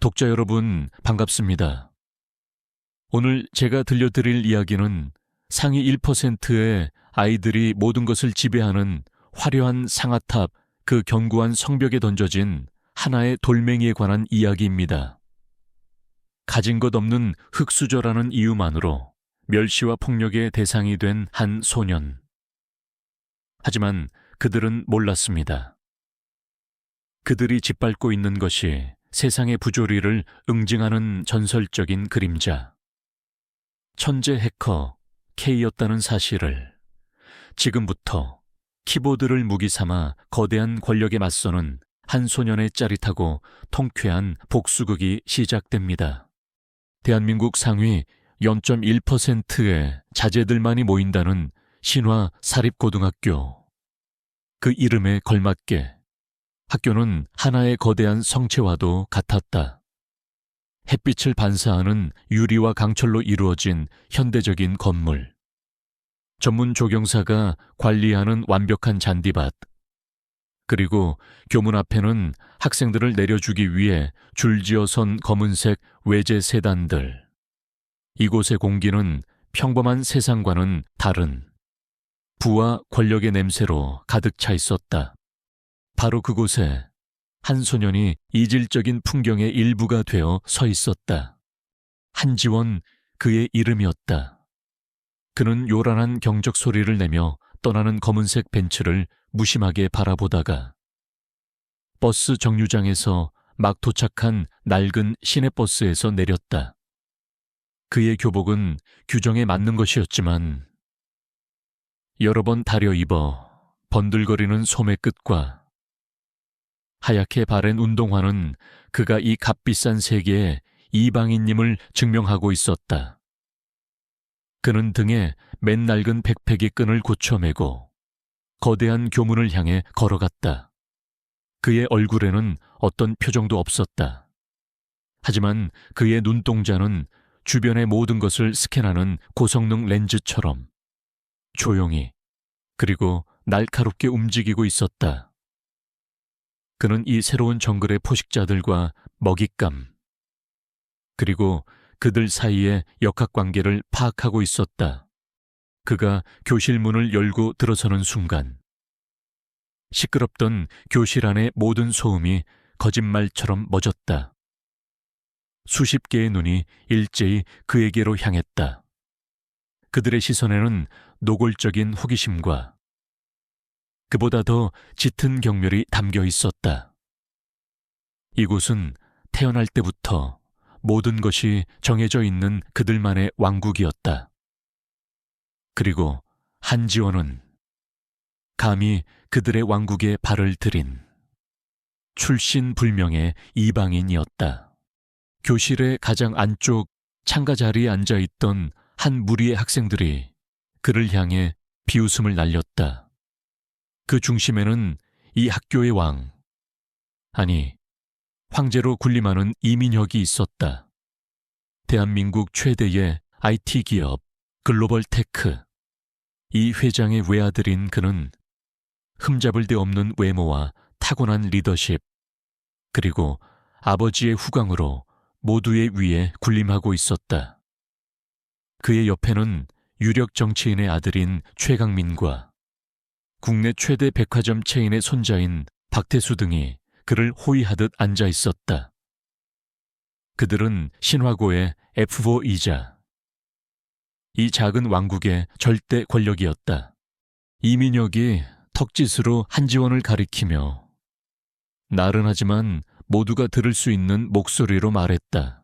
독자 여러분, 반갑습니다. 오늘 제가 들려드릴 이야기는 상위 1%의 아이들이 모든 것을 지배하는 화려한 상아탑, 그 견고한 성벽에 던져진 하나의 돌멩이에 관한 이야기입니다. 가진 것 없는 흙수저라는 이유만으로 멸시와 폭력의 대상이 된 한 소년. 하지만 그들은 몰랐습니다. 그들이 짓밟고 있는 것이 세상의 부조리를 응징하는 전설적인 그림자. 천재 해커 K였다는 사실을, 지금부터 키보드를 무기 삼아 거대한 권력에 맞서는 한 소년의 짜릿하고 통쾌한 복수극이 시작됩니다. 대한민국 상위 0.1%의 자제들만이 모인다는 신화 사립고등학교. 그 이름에 걸맞게 학교는 하나의 거대한 성체와도 같았다. 햇빛을 반사하는 유리와 강철로 이루어진 현대적인 건물. 전문 조경사가 관리하는 완벽한 잔디밭. 그리고 교문 앞에는 학생들을 내려주기 위해 줄지어 선 검은색 외제 세단들. 이곳의 공기는 평범한 세상과는 다른 부와 권력의 냄새로 가득 차 있었다. 바로 그곳에 한 소년이 이질적인 풍경의 일부가 되어 서 있었다. 한지원, 그의 이름이었다. 그는 요란한 경적 소리를 내며 떠나는 검은색 벤츠를 무심하게 바라보다가 버스 정류장에서 막 도착한 낡은 시내버스에서 내렸다. 그의 교복은 규정에 맞는 것이었지만 여러 번 다려 입어 번들거리는 소매 끝과 하얗게 바랜 운동화는 그가 이 값비싼 세계의 이방인임을 증명하고 있었다. 그는 등에 맨 낡은 백팩의 끈을 고쳐매고 거대한 교문을 향해 걸어갔다. 그의 얼굴에는 어떤 표정도 없었다. 하지만 그의 눈동자는 주변의 모든 것을 스캔하는 고성능 렌즈처럼 조용히 그리고 날카롭게 움직이고 있었다. 그는 이 새로운 정글의 포식자들과 먹잇감, 그리고 그들 사이의 역학관계를 파악하고 있었다. 그가 교실 문을 열고 들어서는 순간 시끄럽던 교실 안의 모든 소음이 거짓말처럼 멎었다. 수십 개의 눈이 일제히 그에게로 향했다. 그들의 시선에는 노골적인 호기심과 그보다 더 짙은 경멸이 담겨 있었다. 이곳은 태어날 때부터 모든 것이 정해져 있는 그들만의 왕국이었다. 그리고 한지원은 감히 그들의 왕국에 발을 들인 출신불명의 이방인이었다. 교실의 가장 안쪽 창가 자리에 앉아있던 한 무리의 학생들이 그를 향해 비웃음을 날렸다. 그 중심에는 이 학교의 왕, 아니 황제로 군림하는 이민혁이 있었다. 대한민국 최대의 IT 기업 글로벌 테크. 이 회장의 외아들인 그는 흠잡을 데 없는 외모와 타고난 리더십, 그리고 아버지의 후광으로 모두의 위에 군림하고 있었다. 그의 옆에는 유력 정치인의 아들인 최강민과 국내 최대 백화점 체인의 손자인 박태수 등이 그를 호위하듯 앉아 있었다. 그들은 신화고의 F4이자 이 작은 왕국의 절대 권력이었다. 이민혁이 턱짓으로 한지원을 가리키며 나른하지만 모두가 들을 수 있는 목소리로 말했다.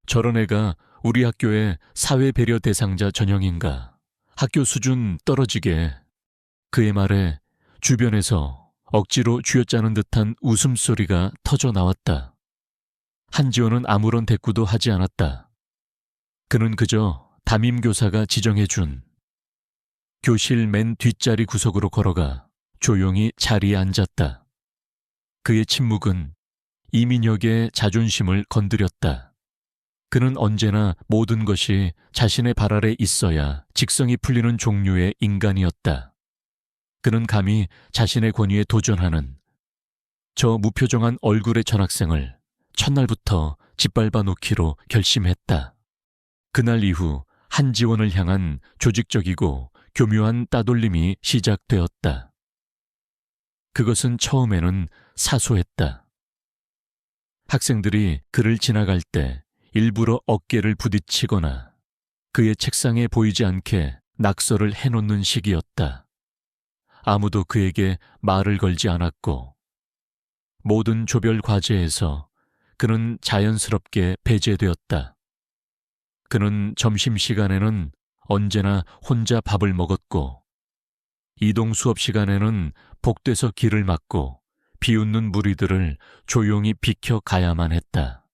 저런 애가 우리 학교의 사회배려 대상자 전형인가. 학교 수준 떨어지게. 그의 말에 주변에서 억지로 쥐어짜는 듯한 웃음소리가 터져 나왔다. 한지원은 아무런 대꾸도 하지 않았다. 그는 그저 담임교사가 지정해준 교실 맨 뒷자리 구석으로 걸어가 조용히 자리에 앉았다. 그의 침묵은 이민혁의 자존심을 건드렸다. 그는 언제나 모든 것이 자신의 발 아래 있어야 직성이 풀리는 종류의 인간이었다. 그는 감히 자신의 권위에 도전하는 저 무표정한 얼굴의 전학생을 첫날부터 짓밟아 놓기로 결심했다. 그날 이후 한지원을 향한 조직적이고 교묘한 따돌림이 시작되었다. 그것은 처음에는 사소했다. 학생들이 그를 지나갈 때 일부러 어깨를 부딪히거나 그의 책상에 보이지 않게 낙서를 해놓는 식이었다. 아무도 그에게 말을 걸지 않았고 모든 조별 과제에서 그는 자연스럽게 배제되었다. 그는 점심시간에는 언제나 혼자 밥을 먹었고 이동 수업 시간에는 복도에서 길을 막고 비웃는 무리들을 조용히 비켜 가야만 했다.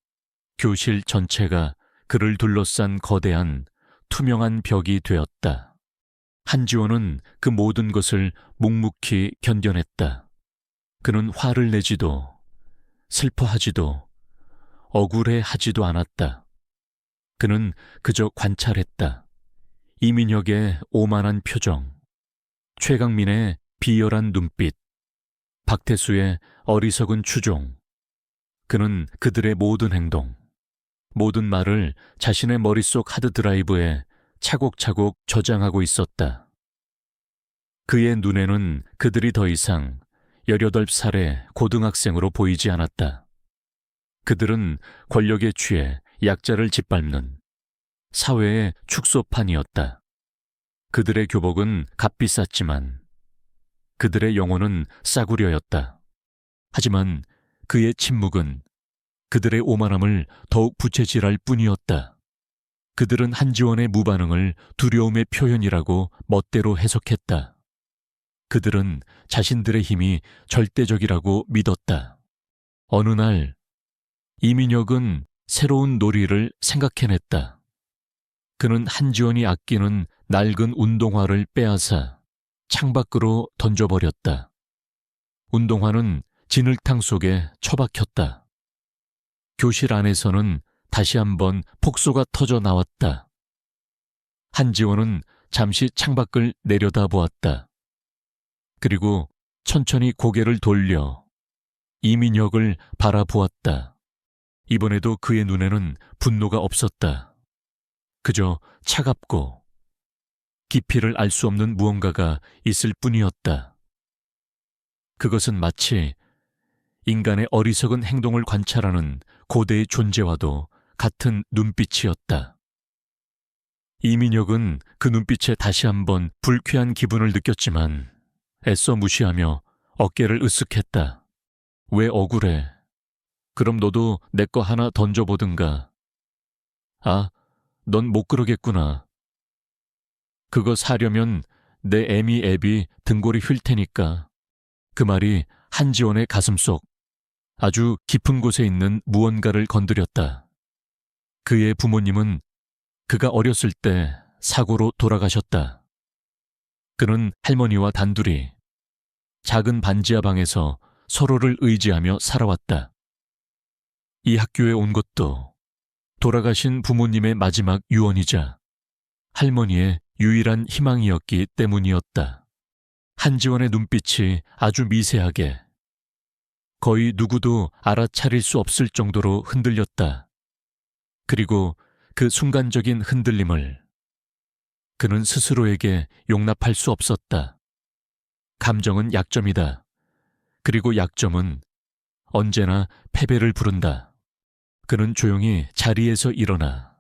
교실 전체가 그를 둘러싼 거대한 투명한 벽이 되었다. 한지원은 그 모든 것을 묵묵히 견뎌냈다. 그는 화를 내지도 슬퍼하지도 억울해하지도 않았다. 그는 그저 관찰했다. 이민혁의 오만한 표정, 최강민의 비열한 눈빛, 박태수의 어리석은 추종. 그는 그들의 모든 행동, 모든 말을 자신의 머릿속 하드드라이브에 차곡차곡 저장하고 있었다. 그의 눈에는 그들이 더 이상 18살의 고등학생으로 보이지 않았다. 그들은 권력에 취해 약자를 짓밟는 사회의 축소판이었다. 그들의 교복은 값비쌌지만 그들의 영혼은 싸구려였다. 하지만 그의 침묵은 그들의 오만함을 더욱 부채질할 뿐이었다. 그들은 한지원의 무반응을 두려움의 표현이라고 멋대로 해석했다. 그들은 자신들의 힘이 절대적이라고 믿었다. 어느 날 이민혁은 새로운 놀이를 생각해냈다. 그는 한지원이 아끼는 낡은 운동화를 빼앗아 창밖으로 던져버렸다. 운동화는 진흙탕 속에 처박혔다. 교실 안에서는 다시 한번 폭소가 터져 나왔다. 한지원은 잠시 창밖을 내려다보았다. 그리고 천천히 고개를 돌려 이민혁을 바라보았다. 이번에도 그의 눈에는 분노가 없었다. 그저 차갑고 깊이를 알 수 없는 무언가가 있을 뿐이었다. 그것은 마치 인간의 어리석은 행동을 관찰하는 고대의 존재와도 같은 눈빛이었다. 이민혁은 그 눈빛에 다시 한번 불쾌한 기분을 느꼈지만 애써 무시하며 어깨를 으쓱했다. 왜 억울해? 그럼 너도 내 거 하나 던져보든가. 아, 넌 못 그러겠구나. 그거 사려면 내 애미 앱이 등골이 휠 테니까. 그 말이 한지원의 가슴속 아주 깊은 곳에 있는 무언가를 건드렸다. 그의 부모님은 그가 어렸을 때 사고로 돌아가셨다. 그는 할머니와 단둘이 작은 반지하 방에서 서로를 의지하며 살아왔다. 이 학교에 온 것도 돌아가신 부모님의 마지막 유언이자 할머니의 유일한 희망이었기 때문이었다. 한지원의 눈빛이 아주 미세하게 거의 누구도 알아차릴 수 없을 정도로 흔들렸다. 그리고 그 순간적인 흔들림을 그는 스스로에게 용납할 수 없었다. 감정은 약점이다. 그리고 약점은 언제나 패배를 부른다. 그는 조용히 자리에서 일어나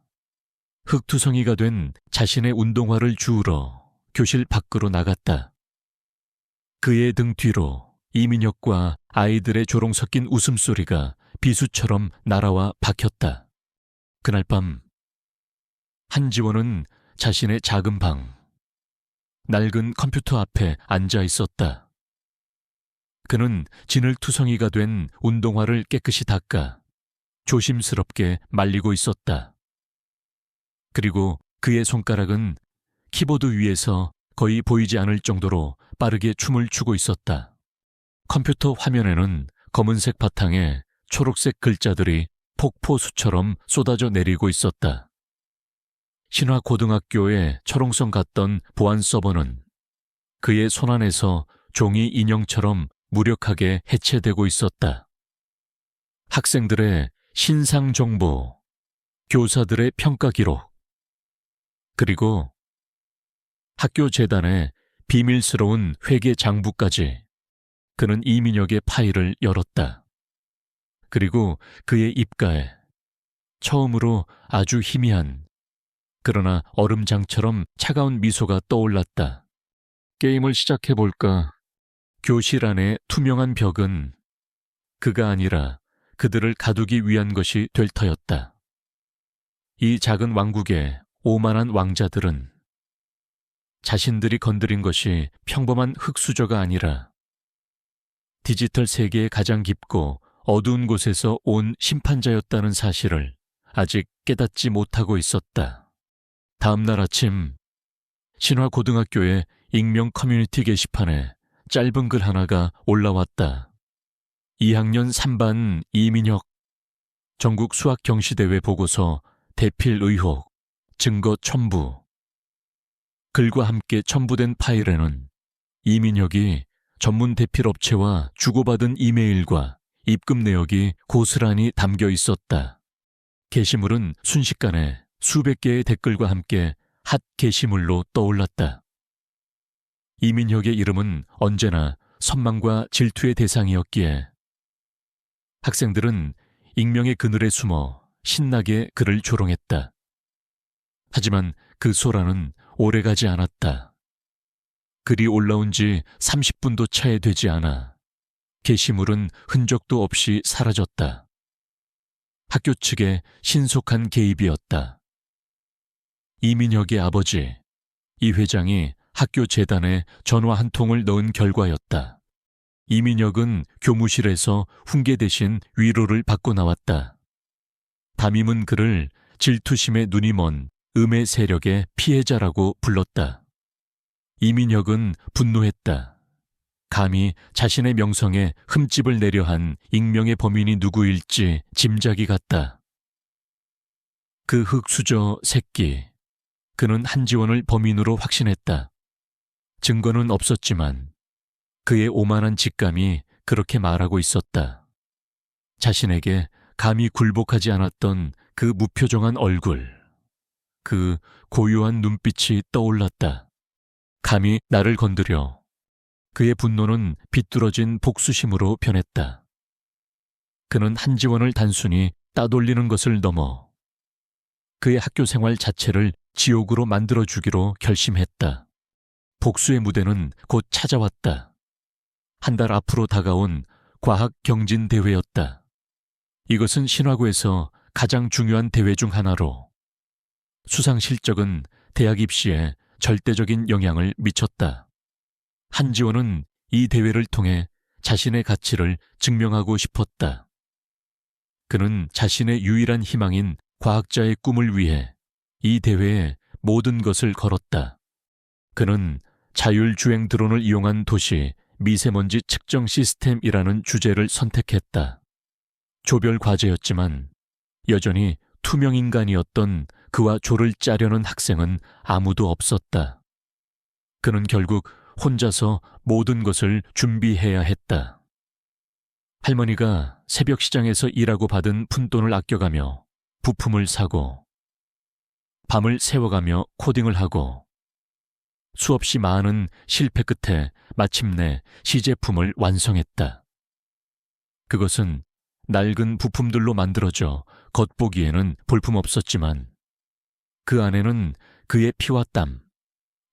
흙투성이가 된 자신의 운동화를 주우러 교실 밖으로 나갔다. 그의 등 뒤로 이민혁과 아이들의 조롱 섞인 웃음소리가 비수처럼 날아와 박혔다. 그날 밤 한지원은 자신의 작은 방, 낡은 컴퓨터 앞에 앉아 있었다. 그는 진흙투성이가 된 운동화를 깨끗이 닦아 조심스럽게 말리고 있었다. 그리고 그의 손가락은 키보드 위에서 거의 보이지 않을 정도로 빠르게 춤을 추고 있었다. 컴퓨터 화면에는 검은색 바탕에 초록색 글자들이 폭포수처럼 쏟아져 내리고 있었다. 신화고등학교의 철옹성 같던 보안 서버는 그의 손안에서 종이 인형처럼 무력하게 해체되고 있었다. 학생들의 신상 정보, 교사들의 평가 기록, 그리고 학교 재단의 비밀스러운 회계 장부까지. 그는 이민혁의 파일을 열었다. 그리고 그의 입가에 처음으로 아주 희미한, 그러나 얼음장처럼 차가운 미소가 떠올랐다. 게임을 시작해볼까? 교실 안의 투명한 벽은 그가 아니라 그들을 가두기 위한 것이 될 터였다. 이 작은 왕국의 오만한 왕자들은 자신들이 건드린 것이 평범한 흙수저가 아니라 디지털 세계의 가장 깊고 어두운 곳에서 온 심판자였다는 사실을 아직 깨닫지 못하고 있었다. 다음 날 아침, 신화고등학교의 익명 커뮤니티 게시판에 짧은 글 하나가 올라왔다. 2학년 3반 이민혁, 전국 수학 경시대회 보고서 대필 의혹, 증거 첨부. 글과 함께 첨부된 파일에는 이민혁이 전문 대필 업체와 주고받은 이메일과 입금 내역이 고스란히 담겨 있었다. 게시물은 순식간에 수백 개의 댓글과 함께 핫 게시물로 떠올랐다. 이민혁의 이름은 언제나 선망과 질투의 대상이었기에 학생들은 익명의 그늘에 숨어 신나게 그를 조롱했다. 하지만 그 소란은 오래가지 않았다. 글이 올라온 지 30분도 차에 되지 않아 게시물은 흔적도 없이 사라졌다. 학교 측의 신속한 개입이었다. 이민혁의 아버지, 이 회장이 학교 재단에 전화 한 통을 넣은 결과였다. 이민혁은 교무실에서 훈계 대신 위로를 받고 나왔다. 담임은 그를 질투심에 눈이 먼 음의 세력의 피해자라고 불렀다. 이민혁은 분노했다. 감히 자신의 명성에 흠집을 내려 한 익명의 범인이 누구일지 짐작이 갔다. 그 흙수저 새끼, 그는 한지원을 범인으로 확신했다. 증거는 없었지만 그의 오만한 직감이 그렇게 말하고 있었다. 자신에게 감히 굴복하지 않았던 그 무표정한 얼굴, 그 고요한 눈빛이 떠올랐다. 감히 나를 건드려. 그의 분노는 비뚤어진 복수심으로 변했다. 그는 한지원을 단순히 따돌리는 것을 넘어 그의 학교 생활 자체를 지옥으로 만들어주기로 결심했다. 복수의 무대는 곧 찾아왔다. 한 달 앞으로 다가온 과학 경진 대회였다. 이것은 신화고에서 가장 중요한 대회 중 하나로 수상 실적은 대학 입시에 절대적인 영향을 미쳤다. 한지원은 이 대회를 통해 자신의 가치를 증명하고 싶었다. 그는 자신의 유일한 희망인 과학자의 꿈을 위해 이 대회에 모든 것을 걸었다. 그는 자율주행 드론을 이용한 도시 미세먼지 측정 시스템이라는 주제를 선택했다. 조별 과제였지만 여전히 투명인간이었던 그와 조를 짜려는 학생은 아무도 없었다. 그는 결국 혼자서 모든 것을 준비해야 했다. 할머니가 새벽 시장에서 일하고 받은 푼돈을 아껴가며 부품을 사고 밤을 새워가며 코딩을 하고 수없이 많은 실패 끝에 마침내 시제품을 완성했다. 그것은 낡은 부품들로 만들어져 겉보기에는 볼품없었지만 그 안에는 그의 피와 땀,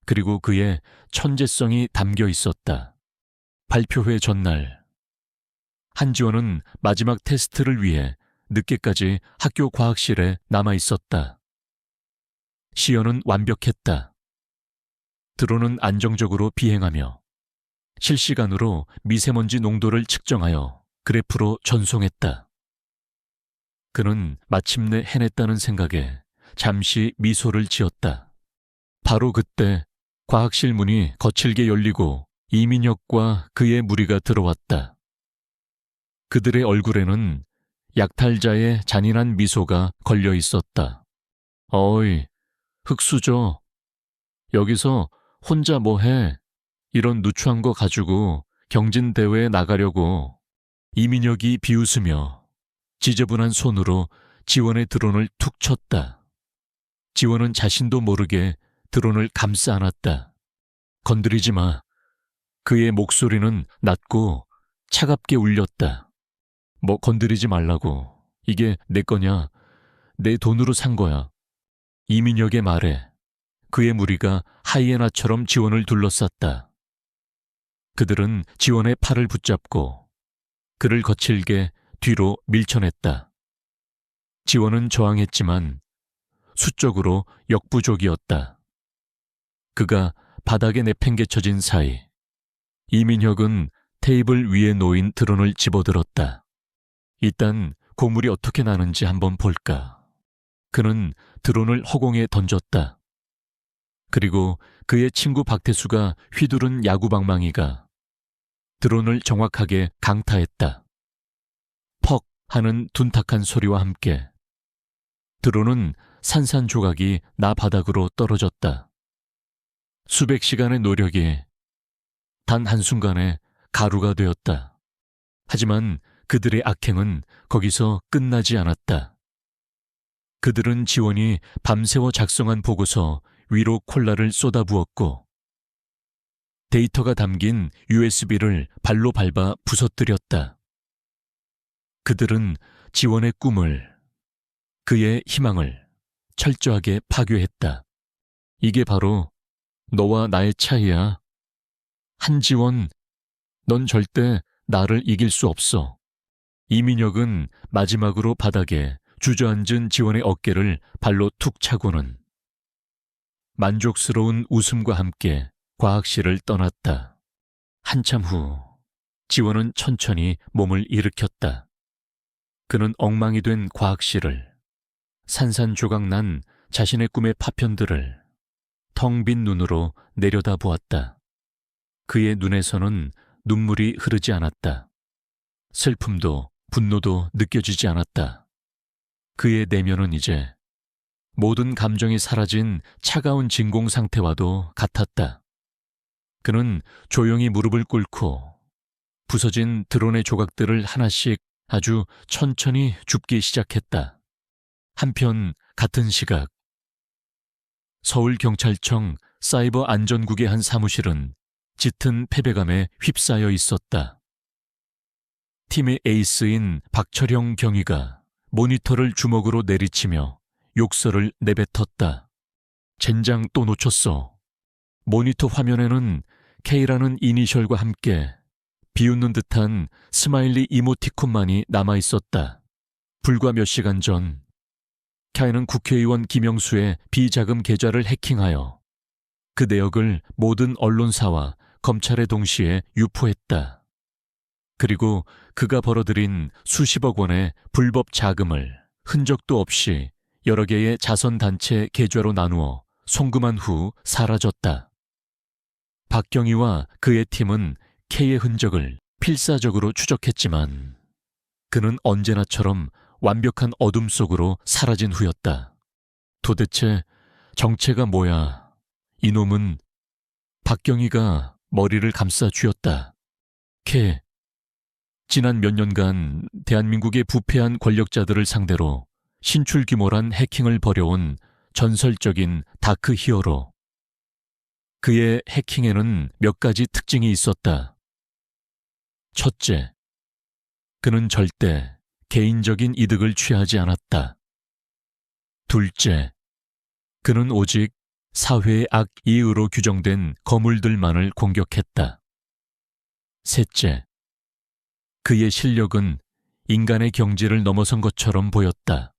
그리고 그의 천재성이 담겨 있었다. 발표회 전날, 한지원은 마지막 테스트를 위해 늦게까지 학교 과학실에 남아 있었다. 시연은 완벽했다. 드론은 안정적으로 비행하며 실시간으로 미세먼지 농도를 측정하여 그래프로 전송했다. 그는 마침내 해냈다는 생각에 잠시 미소를 지었다. 바로 그때 과학실 문이 거칠게 열리고 이민혁과 그의 무리가 들어왔다. 그들의 얼굴에는 약탈자의 잔인한 미소가 걸려 있었다. 어이, 흙수저. 여기서 혼자 뭐해? 이런 누추한 거 가지고 경진대회에 나가려고. 이민혁이 비웃으며 지저분한 손으로 지원의 드론을 툭 쳤다. 지원은 자신도 모르게 드론을 감싸 안았다. 건드리지 마. 그의 목소리는 낮고 차갑게 울렸다. 뭐 건드리지 말라고. 이게 내 거냐? 내 돈으로 산 거야. 이민혁의 말에 그의 무리가 하이에나처럼 지원을 둘러쌌다. 그들은 지원의 팔을 붙잡고 그를 거칠게 뒤로 밀쳐냈다. 지원은 저항했지만 수적으로 역부족이었다. 그가 바닥에 내팽개쳐진 사이 이민혁은 테이블 위에 놓인 드론을 집어들었다. 일단 고물이 어떻게 나는지 한번 볼까. 그는 드론을 허공에 던졌다. 그리고 그의 친구 박태수가 휘두른 야구방망이가 드론을 정확하게 강타했다. 퍽 하는 둔탁한 소리와 함께 드론은 산산조각이 나 바닥으로 떨어졌다. 수백 시간의 노력이 단 한순간에 가루가 되었다. 하지만 그들의 악행은 거기서 끝나지 않았다. 그들은 지원이 밤새워 작성한 보고서 위로 콜라를 쏟아부었고 데이터가 담긴 USB를 발로 밟아 부서뜨렸다. 그들은 지원의 꿈을, 그의 희망을 철저하게 파괴했다. 이게 바로 너와 나의 차이야. 한지원, 넌 절대 나를 이길 수 없어. 이민혁은 마지막으로 바닥에 주저앉은 지원의 어깨를 발로 툭 차고는 만족스러운 웃음과 함께 과학실을 떠났다. 한참 후 지원은 천천히 몸을 일으켰다. 그는 엉망이 된 과학실을, 산산조각난 자신의 꿈의 파편들을 텅 빈 눈으로 내려다보았다. 그의 눈에서는 눈물이 흐르지 않았다. 슬픔도 분노도 느껴지지 않았다. 그의 내면은 이제 모든 감정이 사라진 차가운 진공 상태와도 같았다. 그는 조용히 무릎을 꿇고 부서진 드론의 조각들을 하나씩 아주 천천히 줍기 시작했다. 한편 같은 시각 서울경찰청 사이버 안전국의 한 사무실은 짙은 패배감에 휩싸여 있었다. 팀의 에이스인 박철영 경위가 모니터를 주먹으로 내리치며 욕설을 내뱉었다. 젠장 또 놓쳤어. 모니터 화면에는 K라는 이니셜과 함께 비웃는 듯한 스마일리 이모티콘만이 남아있었다. 불과 몇 시간 전 K는 국회의원 김영수의 비자금 계좌를 해킹하여 그 내역을 모든 언론사와 검찰에 동시에 유포했다. 그리고 그가 벌어들인 수십억 원의 불법 자금을 흔적도 없이 여러 개의 자선단체 계좌로 나누어 송금한 후 사라졌다. 박경희와 그의 팀은 K의 흔적을 필사적으로 추적했지만 그는 언제나처럼 완벽한 어둠 속으로 사라진 후였다. 도대체 정체가 뭐야? 이놈은. 박경희가 머리를 감싸 쥐었다. K, 지난 몇 년간 대한민국의 부패한 권력자들을 상대로 신출 규모란 해킹을 벌여온 전설적인 다크 히어로. 그의 해킹에는 몇 가지 특징이 있었다. 첫째, 그는 절대 개인적인 이득을 취하지 않았다. 둘째, 그는 오직 사회의 악이유로 규정된 거물들만을 공격했다. 셋째, 그의 실력은 인간의 경지를 넘어선 것처럼 보였다.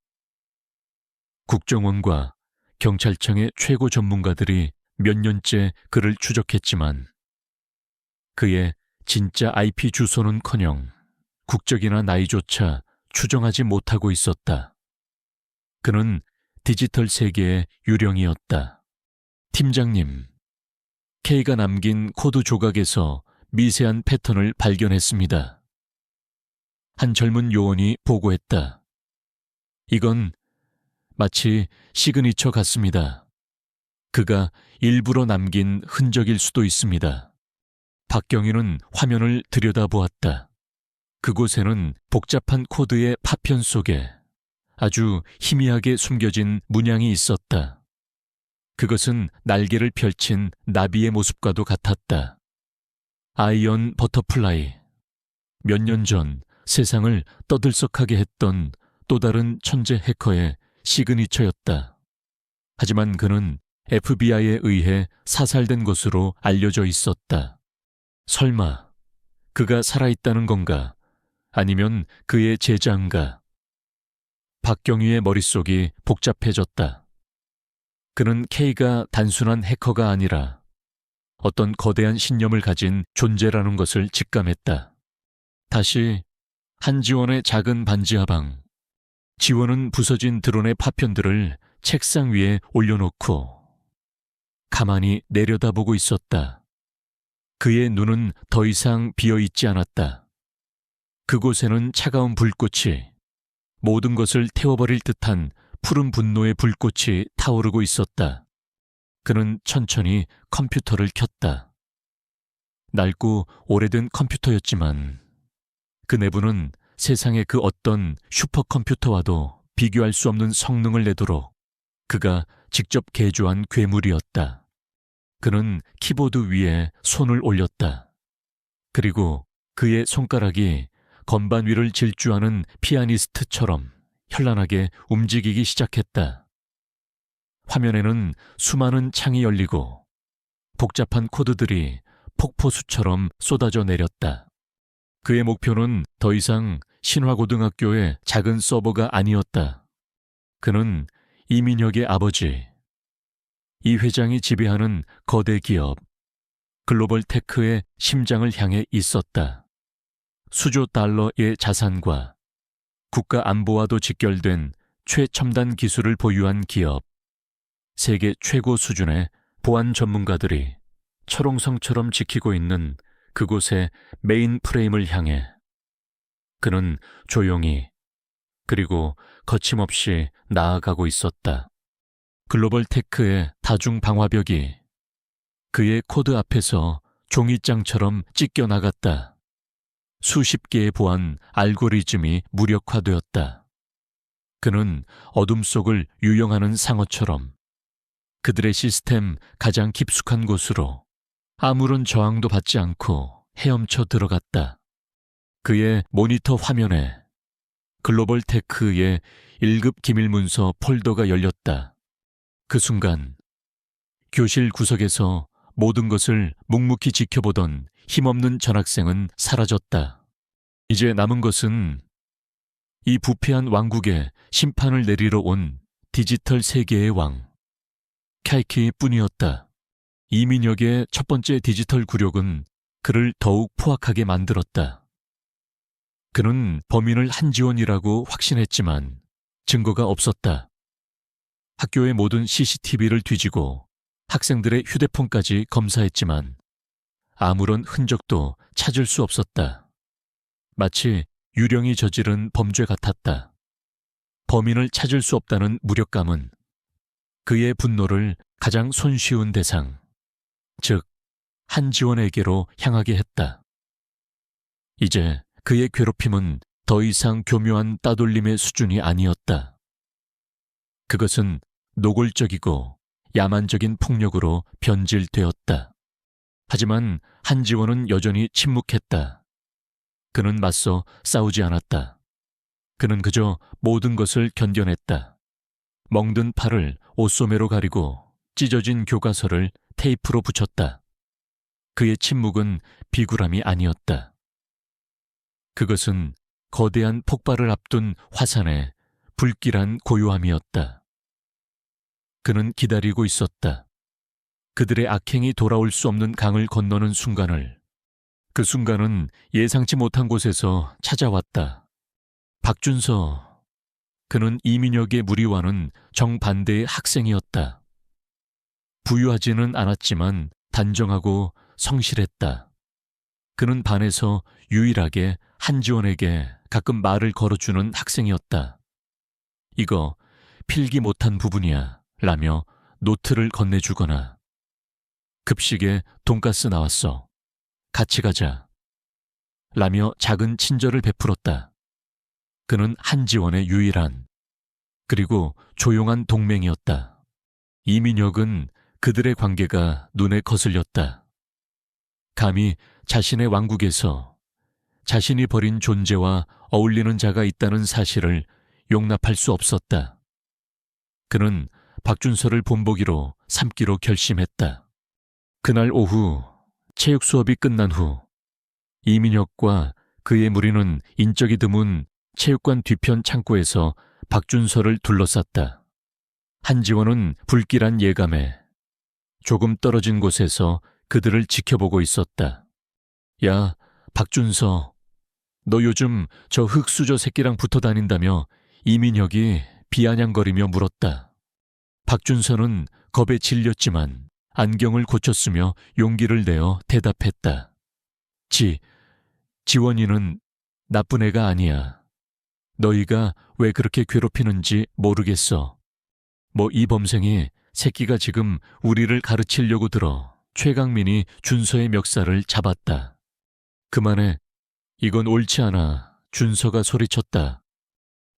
국정원과 경찰청의 최고 전문가들이 몇 년째 그를 추적했지만 그의 진짜 IP 주소는커녕 국적이나 나이조차 추정하지 못하고 있었다. 그는 디지털 세계의 유령이었다. 팀장님, K가 남긴 코드 조각에서 미세한 패턴을 발견했습니다. 한 젊은 요원이 보고했다. 이건 마치 시그니처 같습니다. 그가 일부러 남긴 흔적일 수도 있습니다. 박경희는 화면을 들여다보았다. 그곳에는 복잡한 코드의 파편 속에 아주 희미하게 숨겨진 문양이 있었다. 그것은 날개를 펼친 나비의 모습과도 같았다. 아이언 버터플라이. 몇 년 전 세상을 떠들썩하게 했던 또 다른 천재 해커의 시그니처였다. 하지만 그는 FBI에 의해 사살된 것으로 알려져 있었다. 설마 그가 살아있다는 건가? 아니면 그의 제자인가? 박경희의 머릿속이 복잡해졌다. 그는 K가 단순한 해커가 아니라 어떤 거대한 신념을 가진 존재라는 것을 직감했다. 다시 한지원의 작은 반지하방. 지원은 부서진 드론의 파편들을 책상 위에 올려놓고 가만히 내려다보고 있었다. 그의 눈은 더 이상 비어있지 않았다. 그곳에는 차가운 불꽃이, 모든 것을 태워버릴 듯한 푸른 분노의 불꽃이 타오르고 있었다. 그는 천천히 컴퓨터를 켰다. 낡고 오래된 컴퓨터였지만 그 내부는 세상의 그 어떤 슈퍼컴퓨터와도 비교할 수 없는 성능을 내도록 그가 직접 개조한 괴물이었다. 그는 키보드 위에 손을 올렸다. 그리고 그의 손가락이 건반 위를 질주하는 피아니스트처럼 현란하게 움직이기 시작했다. 화면에는 수많은 창이 열리고 복잡한 코드들이 폭포수처럼 쏟아져 내렸다. 그의 목표는 더 이상 신화고등학교의 작은 서버가 아니었다. 그는 이민혁의 아버지, 이 회장이 지배하는 거대 기업, 글로벌 테크의 심장을 향해 있었다. 수조 달러의 자산과 국가 안보와도 직결된 최첨단 기술을 보유한 기업, 세계 최고 수준의 보안 전문가들이 철옹성처럼 지키고 있는 그곳의 메인 프레임을 향해 그는 조용히 그리고 거침없이 나아가고 있었다. 글로벌 테크의 다중 방화벽이 그의 코드 앞에서 종이장처럼 찢겨 나갔다. 수십 개의 보안 알고리즘이 무력화되었다. 그는 어둠 속을 유영하는 상어처럼 그들의 시스템 가장 깊숙한 곳으로 아무런 저항도 받지 않고 헤엄쳐 들어갔다. 그의 모니터 화면에 글로벌 테크의 1급 기밀 문서 폴더가 열렸다. 그 순간 교실 구석에서 모든 것을 묵묵히 지켜보던 힘없는 전학생은 사라졌다. 이제 남은 것은 이 부패한 왕국에 심판을 내리러 온 디지털 세계의 왕, 카이키뿐이었다. 이민혁의 첫 번째 디지털 굴욕은 그를 더욱 포악하게 만들었다. 그는 범인을 한지원이라고 확신했지만 증거가 없었다. 학교의 모든 CCTV를 뒤지고 학생들의 휴대폰까지 검사했지만 아무런 흔적도 찾을 수 없었다. 마치 유령이 저지른 범죄 같았다. 범인을 찾을 수 없다는 무력감은 그의 분노를 가장 손쉬운 대상, 즉 한지원에게로 향하게 했다. 이제 그의 괴롭힘은 더 이상 교묘한 따돌림의 수준이 아니었다. 그것은 노골적이고 야만적인 폭력으로 변질되었다. 하지만 한지원은 여전히 침묵했다. 그는 맞서 싸우지 않았다. 그는 그저 모든 것을 견뎌냈다. 멍든 팔을 옷소매로 가리고 찢어진 교과서를 테이프로 붙였다. 그의 침묵은 비굴함이 아니었다. 그것은 거대한 폭발을 앞둔 화산의 불길한 고요함이었다. 그는 기다리고 있었다. 그들의 악행이 돌아올 수 없는 강을 건너는 순간을. 그 순간은 예상치 못한 곳에서 찾아왔다. 박준서. 그는 이민혁의 무리와는 정반대의 학생이었다. 부유하지는 않았지만 단정하고 성실했다. 그는 반에서 유일하게 한지원에게 가끔 말을 걸어주는 학생이었다. 이거 필기 못한 부분이야 라며 노트를 건네주거나 급식에 돈가스 나왔어. 같이 가자. 라며 작은 친절을 베풀었다. 그는 한지원의 유일한 그리고 조용한 동맹이었다. 이민혁은 그들의 관계가 눈에 거슬렸다. 감히 자신의 왕국에서 자신이 버린 존재와 어울리는 자가 있다는 사실을 용납할 수 없었다. 그는 박준서를 본보기로 삼기로 결심했다. 그날 오후 체육 수업이 끝난 후 이민혁과 그의 무리는 인적이 드문 체육관 뒤편 창고에서 박준서를 둘러쌌다. 한지원은 불길한 예감에 조금 떨어진 곳에서 그들을 지켜보고 있었다. 야, 박준서, 너 요즘 저 흑수저 새끼랑 붙어 다닌다며 이민혁이 비아냥거리며 물었다. 박준서는 겁에 질렸지만 안경을 고쳤으며 용기를 내어 대답했다. 지원이는 나쁜 애가 아니야. 너희가 왜 그렇게 괴롭히는지 모르겠어. 뭐 이 범생이 새끼가 지금 우리를 가르치려고 들어 최강민이 준서의 멱살을 잡았다. 그만해. 이건 옳지 않아. 준서가 소리쳤다.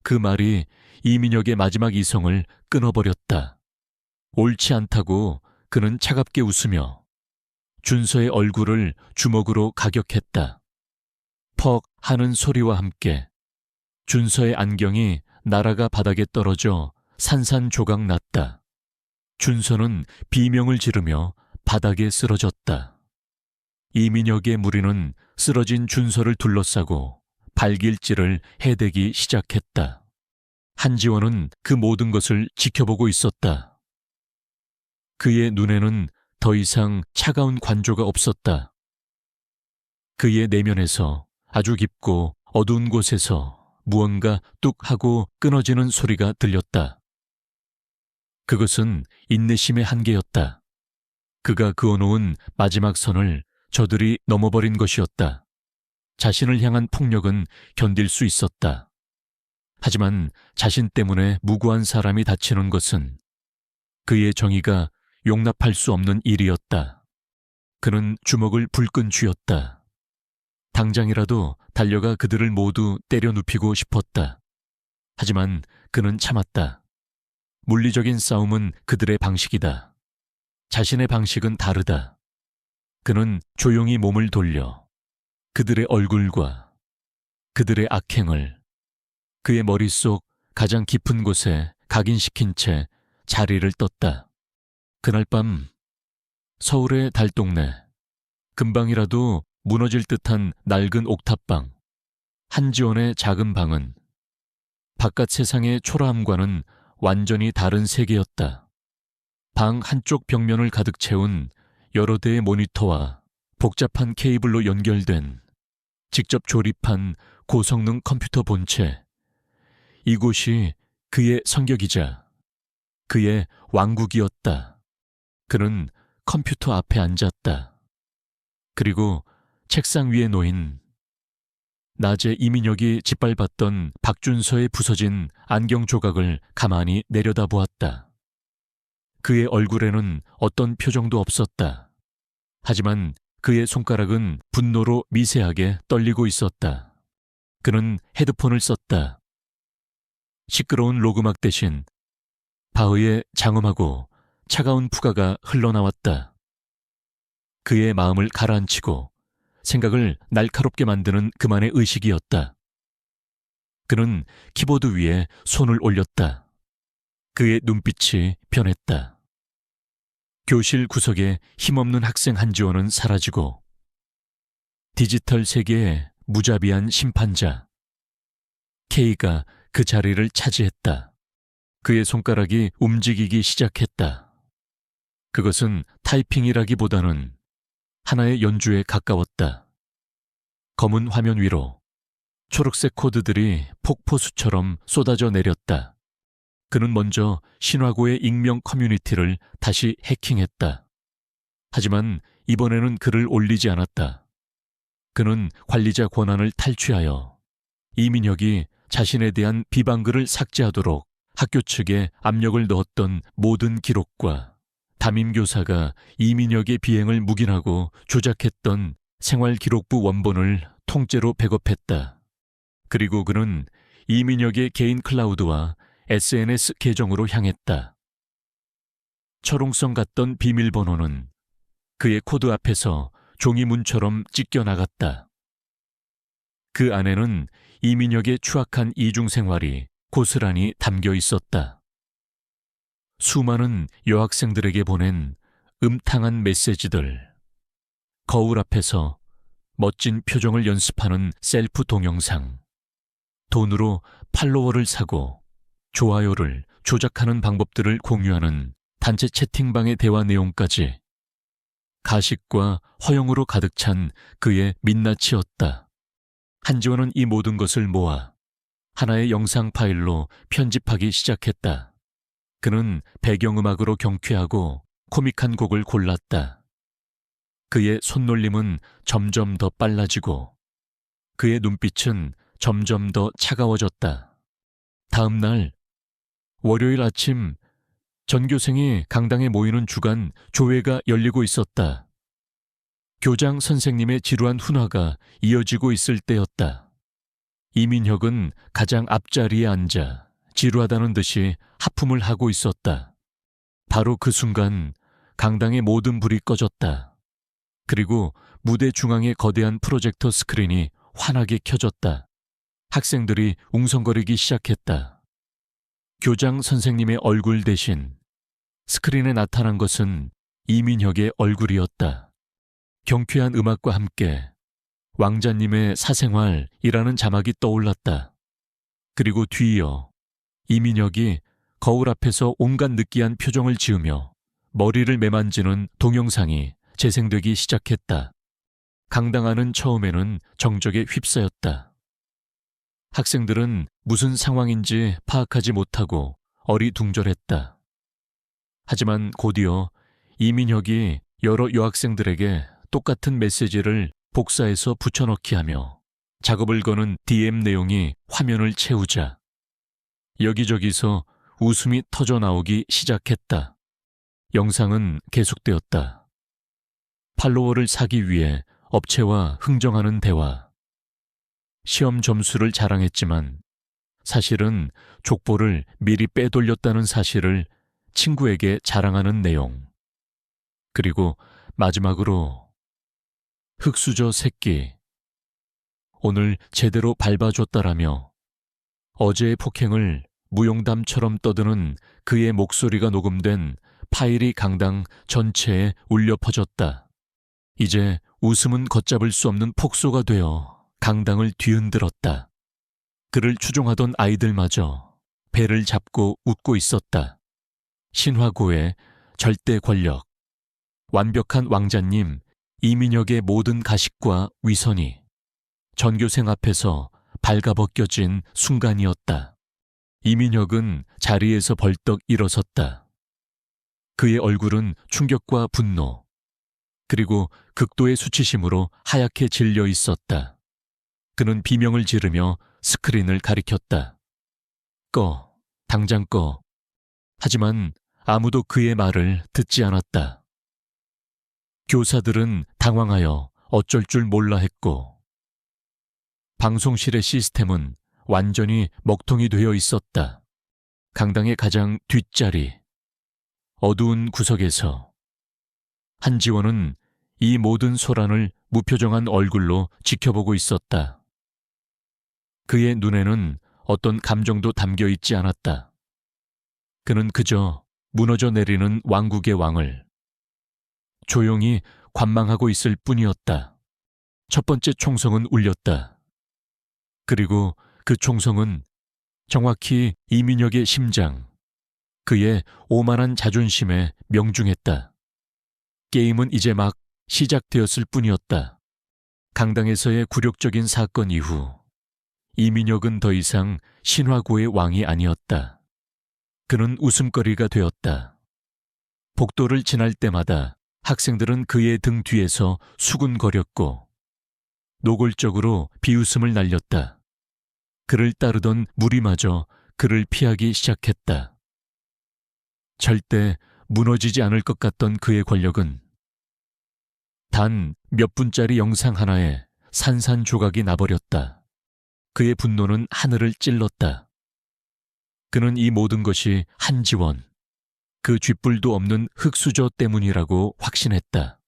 그 말이 이민혁의 마지막 이성을 끊어버렸다. 옳지 않다고 그는 차갑게 웃으며 준서의 얼굴을 주먹으로 가격했다. 퍽 하는 소리와 함께 준서의 안경이 날아가 바닥에 떨어져 산산조각 났다. 준서는 비명을 지르며 바닥에 쓰러졌다. 이민혁의 무리는 쓰러진 준서를 둘러싸고 발길질을 해대기 시작했다. 한지원은 그 모든 것을 지켜보고 있었다. 그의 눈에는 더 이상 차가운 관조가 없었다. 그의 내면에서 아주 깊고 어두운 곳에서 무언가 뚝 하고 끊어지는 소리가 들렸다. 그것은 인내심의 한계였다. 그가 그어놓은 마지막 선을 저들이 넘어버린 것이었다. 자신을 향한 폭력은 견딜 수 있었다. 하지만 자신 때문에 무고한 사람이 다치는 것은 그의 정의가 용납할 수 없는 일이었다. 그는 주먹을 불끈 쥐었다. 당장이라도 달려가 그들을 모두 때려 눕히고 싶었다. 하지만 그는 참았다. 물리적인 싸움은 그들의 방식이다. 자신의 방식은 다르다. 그는 조용히 몸을 돌려 그들의 얼굴과 그들의 악행을 그의 머릿속 가장 깊은 곳에 각인시킨 채 자리를 떴다. 그날 밤 서울의 달동네, 금방이라도 무너질 듯한 낡은 옥탑방, 한지원의 작은 방은 바깥 세상의 초라함과는 완전히 다른 세계였다. 방 한쪽 벽면을 가득 채운 여러 대의 모니터와 복잡한 케이블로 연결된 직접 조립한 고성능 컴퓨터 본체. 이곳이 그의 성격이자 그의 왕국이었다. 그는 컴퓨터 앞에 앉았다. 그리고 책상 위에 놓인 낮에 이민혁이 짓밟았던 박준서의 부서진 안경 조각을 가만히 내려다보았다. 그의 얼굴에는 어떤 표정도 없었다. 하지만 그의 손가락은 분노로 미세하게 떨리고 있었다. 그는 헤드폰을 썼다. 시끄러운 로그막 대신 바흐의 장엄하고 차가운 푸가가 흘러나왔다. 그의 마음을 가라앉히고 생각을 날카롭게 만드는 그만의 의식이었다. 그는 키보드 위에 손을 올렸다. 그의 눈빛이 변했다. 교실 구석에 힘없는 학생 한지원은 사라지고 디지털 세계의 무자비한 심판자 K가 그 자리를 차지했다. 그의 손가락이 움직이기 시작했다. 그것은 타이핑이라기보다는 하나의 연주에 가까웠다. 검은 화면 위로 초록색 코드들이 폭포수처럼 쏟아져 내렸다. 그는 먼저 신화고의 익명 커뮤니티를 다시 해킹했다. 하지만 이번에는 글을 올리지 않았다. 그는 관리자 권한을 탈취하여 이민혁이 자신에 대한 비방글을 삭제하도록 학교 측에 압력을 넣었던 모든 기록과 담임교사가 이민혁의 비행을 묵인하고 조작했던 생활기록부 원본을 통째로 백업했다. 그리고 그는 이민혁의 개인 클라우드와 SNS 계정으로 향했다. 철옹성 같던 비밀번호는 그의 코드 앞에서 종이문처럼 찢겨나갔다. 그 안에는 이민혁의 추악한 이중생활이 고스란히 담겨 있었다. 수많은 여학생들에게 보낸 음탕한 메시지들, 거울 앞에서 멋진 표정을 연습하는 셀프 동영상, 돈으로 팔로워를 사고 좋아요를 조작하는 방법들을 공유하는 단체 채팅방의 대화 내용까지 가식과 허영으로 가득 찬 그의 민낯이었다. 한지원은 이 모든 것을 모아 하나의 영상 파일로 편집하기 시작했다. 그는 배경음악으로 경쾌하고 코믹한 곡을 골랐다. 그의 손놀림은 점점 더 빨라지고 그의 눈빛은 점점 더 차가워졌다. 다음 날 월요일 아침 전교생이 강당에 모이는 주간 조회가 열리고 있었다. 교장 선생님의 지루한 훈화가 이어지고 있을 때였다. 이민혁은 가장 앞자리에 앉아 지루하다는 듯이 하품을 하고 있었다. 바로 그 순간 강당의 모든 불이 꺼졌다. 그리고 무대 중앙의 거대한 프로젝터 스크린이 환하게 켜졌다. 학생들이 웅성거리기 시작했다. 교장 선생님의 얼굴 대신 스크린에 나타난 것은 이민혁의 얼굴이었다. 경쾌한 음악과 함께 왕자님의 사생활이라는 자막이 떠올랐다. 그리고 뒤이어 이민혁이 거울 앞에서 온갖 느끼한 표정을 지으며 머리를 매만지는 동영상이 재생되기 시작했다. 강당 안은 처음에는 정적에 휩싸였다. 학생들은 무슨 상황인지 파악하지 못하고 어리둥절했다. 하지만 곧이어 이민혁이 여러 여학생들에게 똑같은 메시지를 복사해서 붙여넣기 하며 작업을 거는 DM 내용이 화면을 채우자 여기저기서 웃음이 터져 나오기 시작했다. 영상은 계속되었다. 팔로워를 사기 위해 업체와 흥정하는 대화. 시험 점수를 자랑했지만 사실은 족보를 미리 빼돌렸다는 사실을 친구에게 자랑하는 내용. 그리고 마지막으로 흙수저 새끼. 오늘 제대로 밟아줬다라며 어제의 폭행을 무용담처럼 떠드는 그의 목소리가 녹음된 파일이 강당 전체에 울려 퍼졌다. 이제 웃음은 걷잡을 수 없는 폭소가 되어 강당을 뒤흔들었다. 그를 추종하던 아이들마저 배를 잡고 웃고 있었다. 신화고의 절대 권력, 완벽한 왕자님 이민혁의 모든 가식과 위선이 전교생 앞에서 발가벗겨진 순간이었다. 이민혁은 자리에서 벌떡 일어섰다. 그의 얼굴은 충격과 분노, 그리고 극도의 수치심으로 하얗게 질려 있었다. 그는 비명을 지르며 스크린을 가리켰다. 꺼, 당장 꺼. 하지만 아무도 그의 말을 듣지 않았다. 교사들은 당황하여 어쩔 줄 몰라 했고 방송실의 시스템은 완전히 먹통이 되어 있었다. 강당의 가장 뒷자리, 어두운 구석에서 한지원은 이 모든 소란을 무표정한 얼굴로 지켜보고 있었다. 그의 눈에는 어떤 감정도 담겨 있지 않았다. 그는 그저 무너져 내리는 왕국의 왕을 조용히 관망하고 있을 뿐이었다. 첫 번째 총성은 울렸다. 그리고 그 총성은 정확히 이민혁의 심장, 그의 오만한 자존심에 명중했다. 게임은 이제 막 시작되었을 뿐이었다. 강당에서의 굴욕적인 사건 이후 이민혁은 더 이상 신화고의 왕이 아니었다. 그는 웃음거리가 되었다. 복도를 지날 때마다 학생들은 그의 등 뒤에서 수군거렸고 노골적으로 비웃음을 날렸다. 그를 따르던 무리마저 그를 피하기 시작했다. 절대 무너지지 않을 것 같던 그의 권력은 단 몇 분짜리 영상 하나에 산산조각이 나버렸다. 그의 분노는 하늘을 찔렀다. 그는 이 모든 것이 한지원, 그 쥐뿔도 없는 흙수저 때문이라고 확신했다.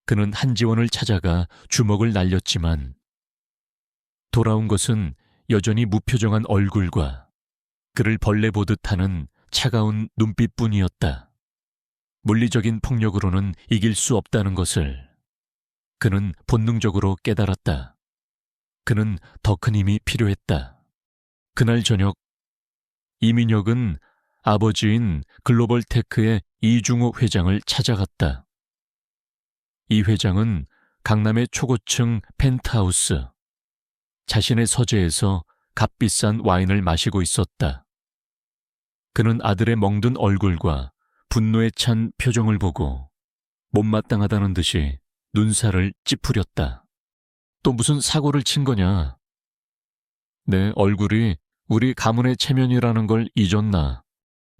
그는 한지원을 찾아가 주먹을 날렸지만 돌아온 것은 여전히 무표정한 얼굴과 그를 벌레 보듯 하는 차가운 눈빛뿐이었다. 물리적인 폭력으로는 이길 수 없다는 것을 그는 본능적으로 깨달았다. 그는 더 큰 힘이 필요했다. 그날 저녁 이민혁은 아버지인 글로벌테크의 이중호 회장을 찾아갔다. 이 회장은 강남의 초고층 펜트하우스, 자신의 서재에서 값비싼 와인을 마시고 있었다. 그는 아들의 멍든 얼굴과 분노에 찬 표정을 보고 못마땅하다는 듯이 눈살을 찌푸렸다. 또 무슨 사고를 친 거냐? 내 얼굴이 우리 가문의 체면이라는 걸 잊었나?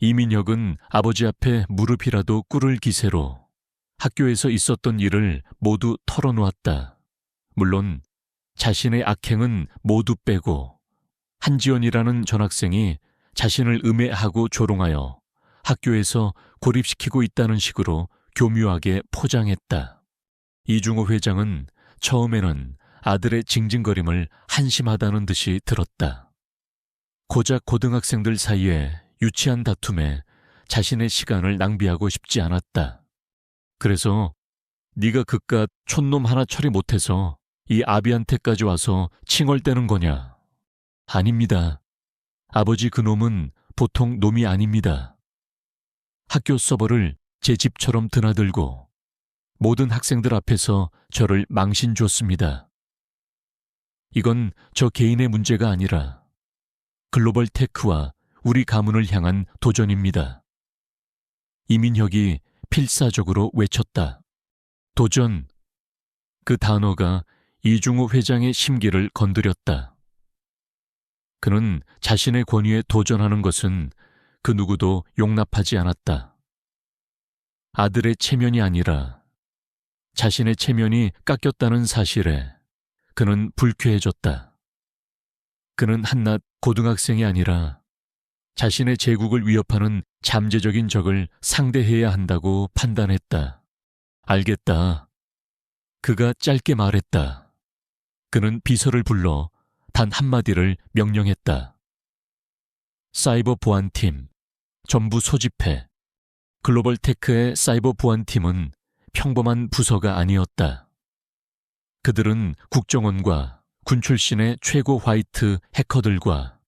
이민혁은 아버지 앞에 무릎이라도 꿇을 기세로 학교에서 있었던 일을 모두 털어놓았다. 물론 자신의 악행은 모두 빼고 한지원이라는 전학생이 자신을 음해하고 조롱하여 학교에서 고립시키고 있다는 식으로 교묘하게 포장했다. 이중호 회장은 처음에는 아들의 징징거림을 한심하다는 듯이 들었다. 고작 고등학생들 사이에 유치한 다툼에 자신의 시간을 낭비하고 싶지 않았다. 그래서 네가 그깟 촌놈 하나 처리 못해서 이 아비한테까지 와서 칭얼대는 거냐? 아닙니다. 아버지 그놈은 보통 놈이 아닙니다. 학교 서버를 제 집처럼 드나들고 모든 학생들 앞에서 저를 망신 줬습니다. 이건 저 개인의 문제가 아니라 글로벌 테크와 우리 가문을 향한 도전입니다. 이민혁이 필사적으로 외쳤다. 도전. 그 단어가 이중호 회장의 심기를 건드렸다. 그는 자신의 권위에 도전하는 것은 그 누구도 용납하지 않았다. 아들의 체면이 아니라 자신의 체면이 깎였다는 사실에 그는 불쾌해졌다. 그는 한낱 고등학생이 아니라 자신의 제국을 위협하는 잠재적인 적을 상대해야 한다고 판단했다. 알겠다. 그가 짧게 말했다. 그는 비서를 불러 단 한마디를 명령했다. 사이버 보안팀, 전부 소집해. 글로벌 테크의 사이버 보안팀은 평범한 부서가 아니었다. 그들은 국정원과 군 출신의 최고 화이트 해커들과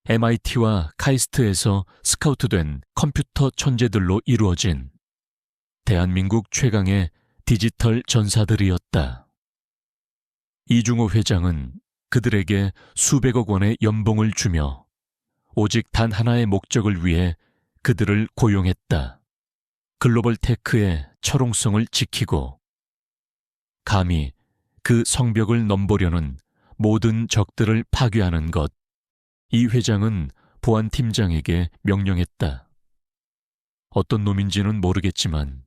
MIT와 카이스트에서 스카우트된 컴퓨터 천재들로 이루어진 대한민국 최강의 디지털 전사들이었다. 이중호 회장은 그들에게 수백억 원의 연봉을 주며 오직 단 하나의 목적을 위해 그들을 고용했다. 글로벌 테크의 철옹성을 지키고 감히 그 성벽을 넘보려는 모든 적들을 파괴하는 것. 이 회장은 보안팀장에게 명령했다. 어떤 놈인지는 모르겠지만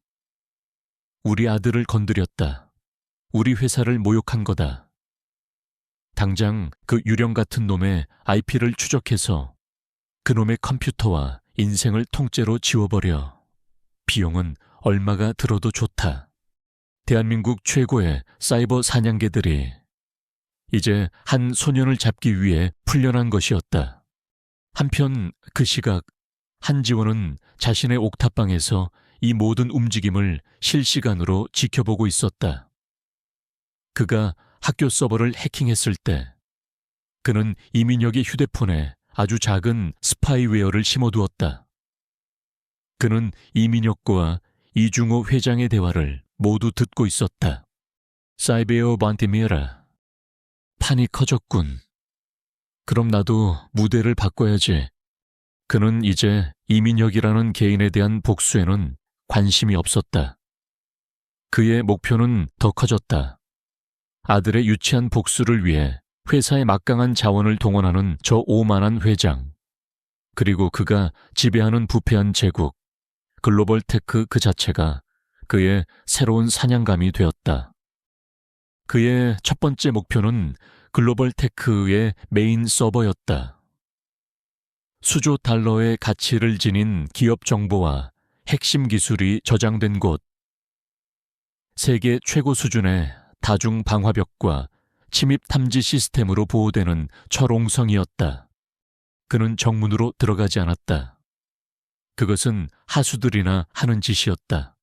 우리 아들을 건드렸다. 우리 회사를 모욕한 거다. 당장 그 유령 같은 놈의 IP를 추적해서 그놈의 컴퓨터와 인생을 통째로 지워버려. 비용은 얼마가 들어도 좋다. 대한민국 최고의 사이버 사냥개들이 이제 한 소년을 잡기 위해 풀려난 것이었다. 한편 그 시각 한지원은 자신의 옥탑방에서 이 모든 움직임을 실시간으로 지켜보고 있었다. 그가 학교 서버를 해킹했을 때 그는 이민혁의 휴대폰에 아주 작은 스파이웨어를 심어두었다. 그는 이민혁과 이중호 회장의 대화를 모두 듣고 있었다. 사이베어 반티미라. 판이 커졌군. 그럼 나도 무대를 바꿔야지. 그는 이제 이민혁이라는 개인에 대한 복수에는 관심이 없었다. 그의 목표는 더 커졌다. 아들의 유치한 복수를 위해 회사의 막강한 자원을 동원하는 저 오만한 회장, 그리고 그가 지배하는 부패한 제국, 글로벌 테크 그 자체가 그의 새로운 사냥감이 되었다. 그의 첫 번째 목표는 글로벌 테크의 메인 서버였다. 수조 달러의 가치를 지닌 기업 정보와 핵심 기술이 저장된 곳. 세계 최고 수준의 다중 방화벽과 침입 탐지 시스템으로 보호되는 철옹성이었다. 그는 정문으로 들어가지 않았다. 그것은 하수들이나 하는 짓이었다.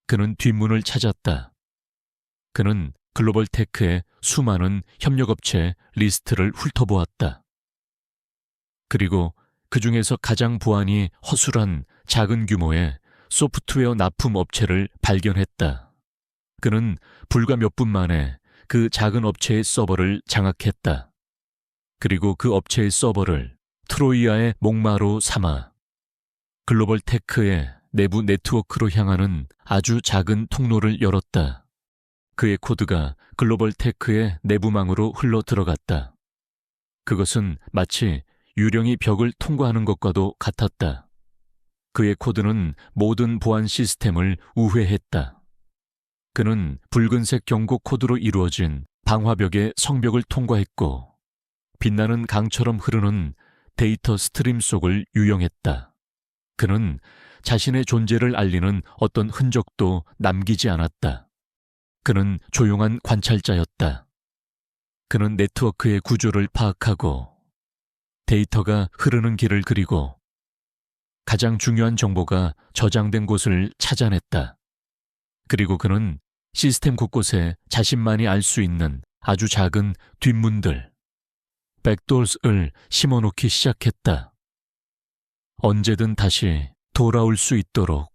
그는 뒷문을 찾았다. 그는 글로벌 테크의 수많은 협력업체 리스트를 훑어보았다. 그리고 그 중에서 가장 보안이 허술한 작은 규모의 소프트웨어 납품 업체를 발견했다. 그는 불과 몇 분 만에 그 작은 업체의 서버를 장악했다. 그리고 그 업체의 서버를 트로이아의 목마로 삼아 글로벌 테크의 내부 네트워크로 향하는 아주 작은 통로를 열었다. 그의 코드가 글로벌 테크의 내부망으로 흘러 들어갔다. 그것은 마치 유령이 벽을 통과하는 것과도 같았다. 그의 코드는 모든 보안 시스템을 우회했다. 그는 붉은색 경고 코드로 이루어진 방화벽의 성벽을 통과했고 빛나는 강처럼 흐르는 데이터 스트림 속을 유영했다. 그는 자신의 존재를 알리는 어떤 흔적도 남기지 않았다. 그는 조용한 관찰자였다. 그는 네트워크의 구조를 파악하고 데이터가 흐르는 길을 그리고 가장 중요한 정보가 저장된 곳을 찾아냈다. 그리고 그는 시스템 곳곳에 자신만이 알 수 있는 아주 작은 뒷문들, 백도어를 심어놓기 시작했다. 언제든 다시 돌아올 수 있도록.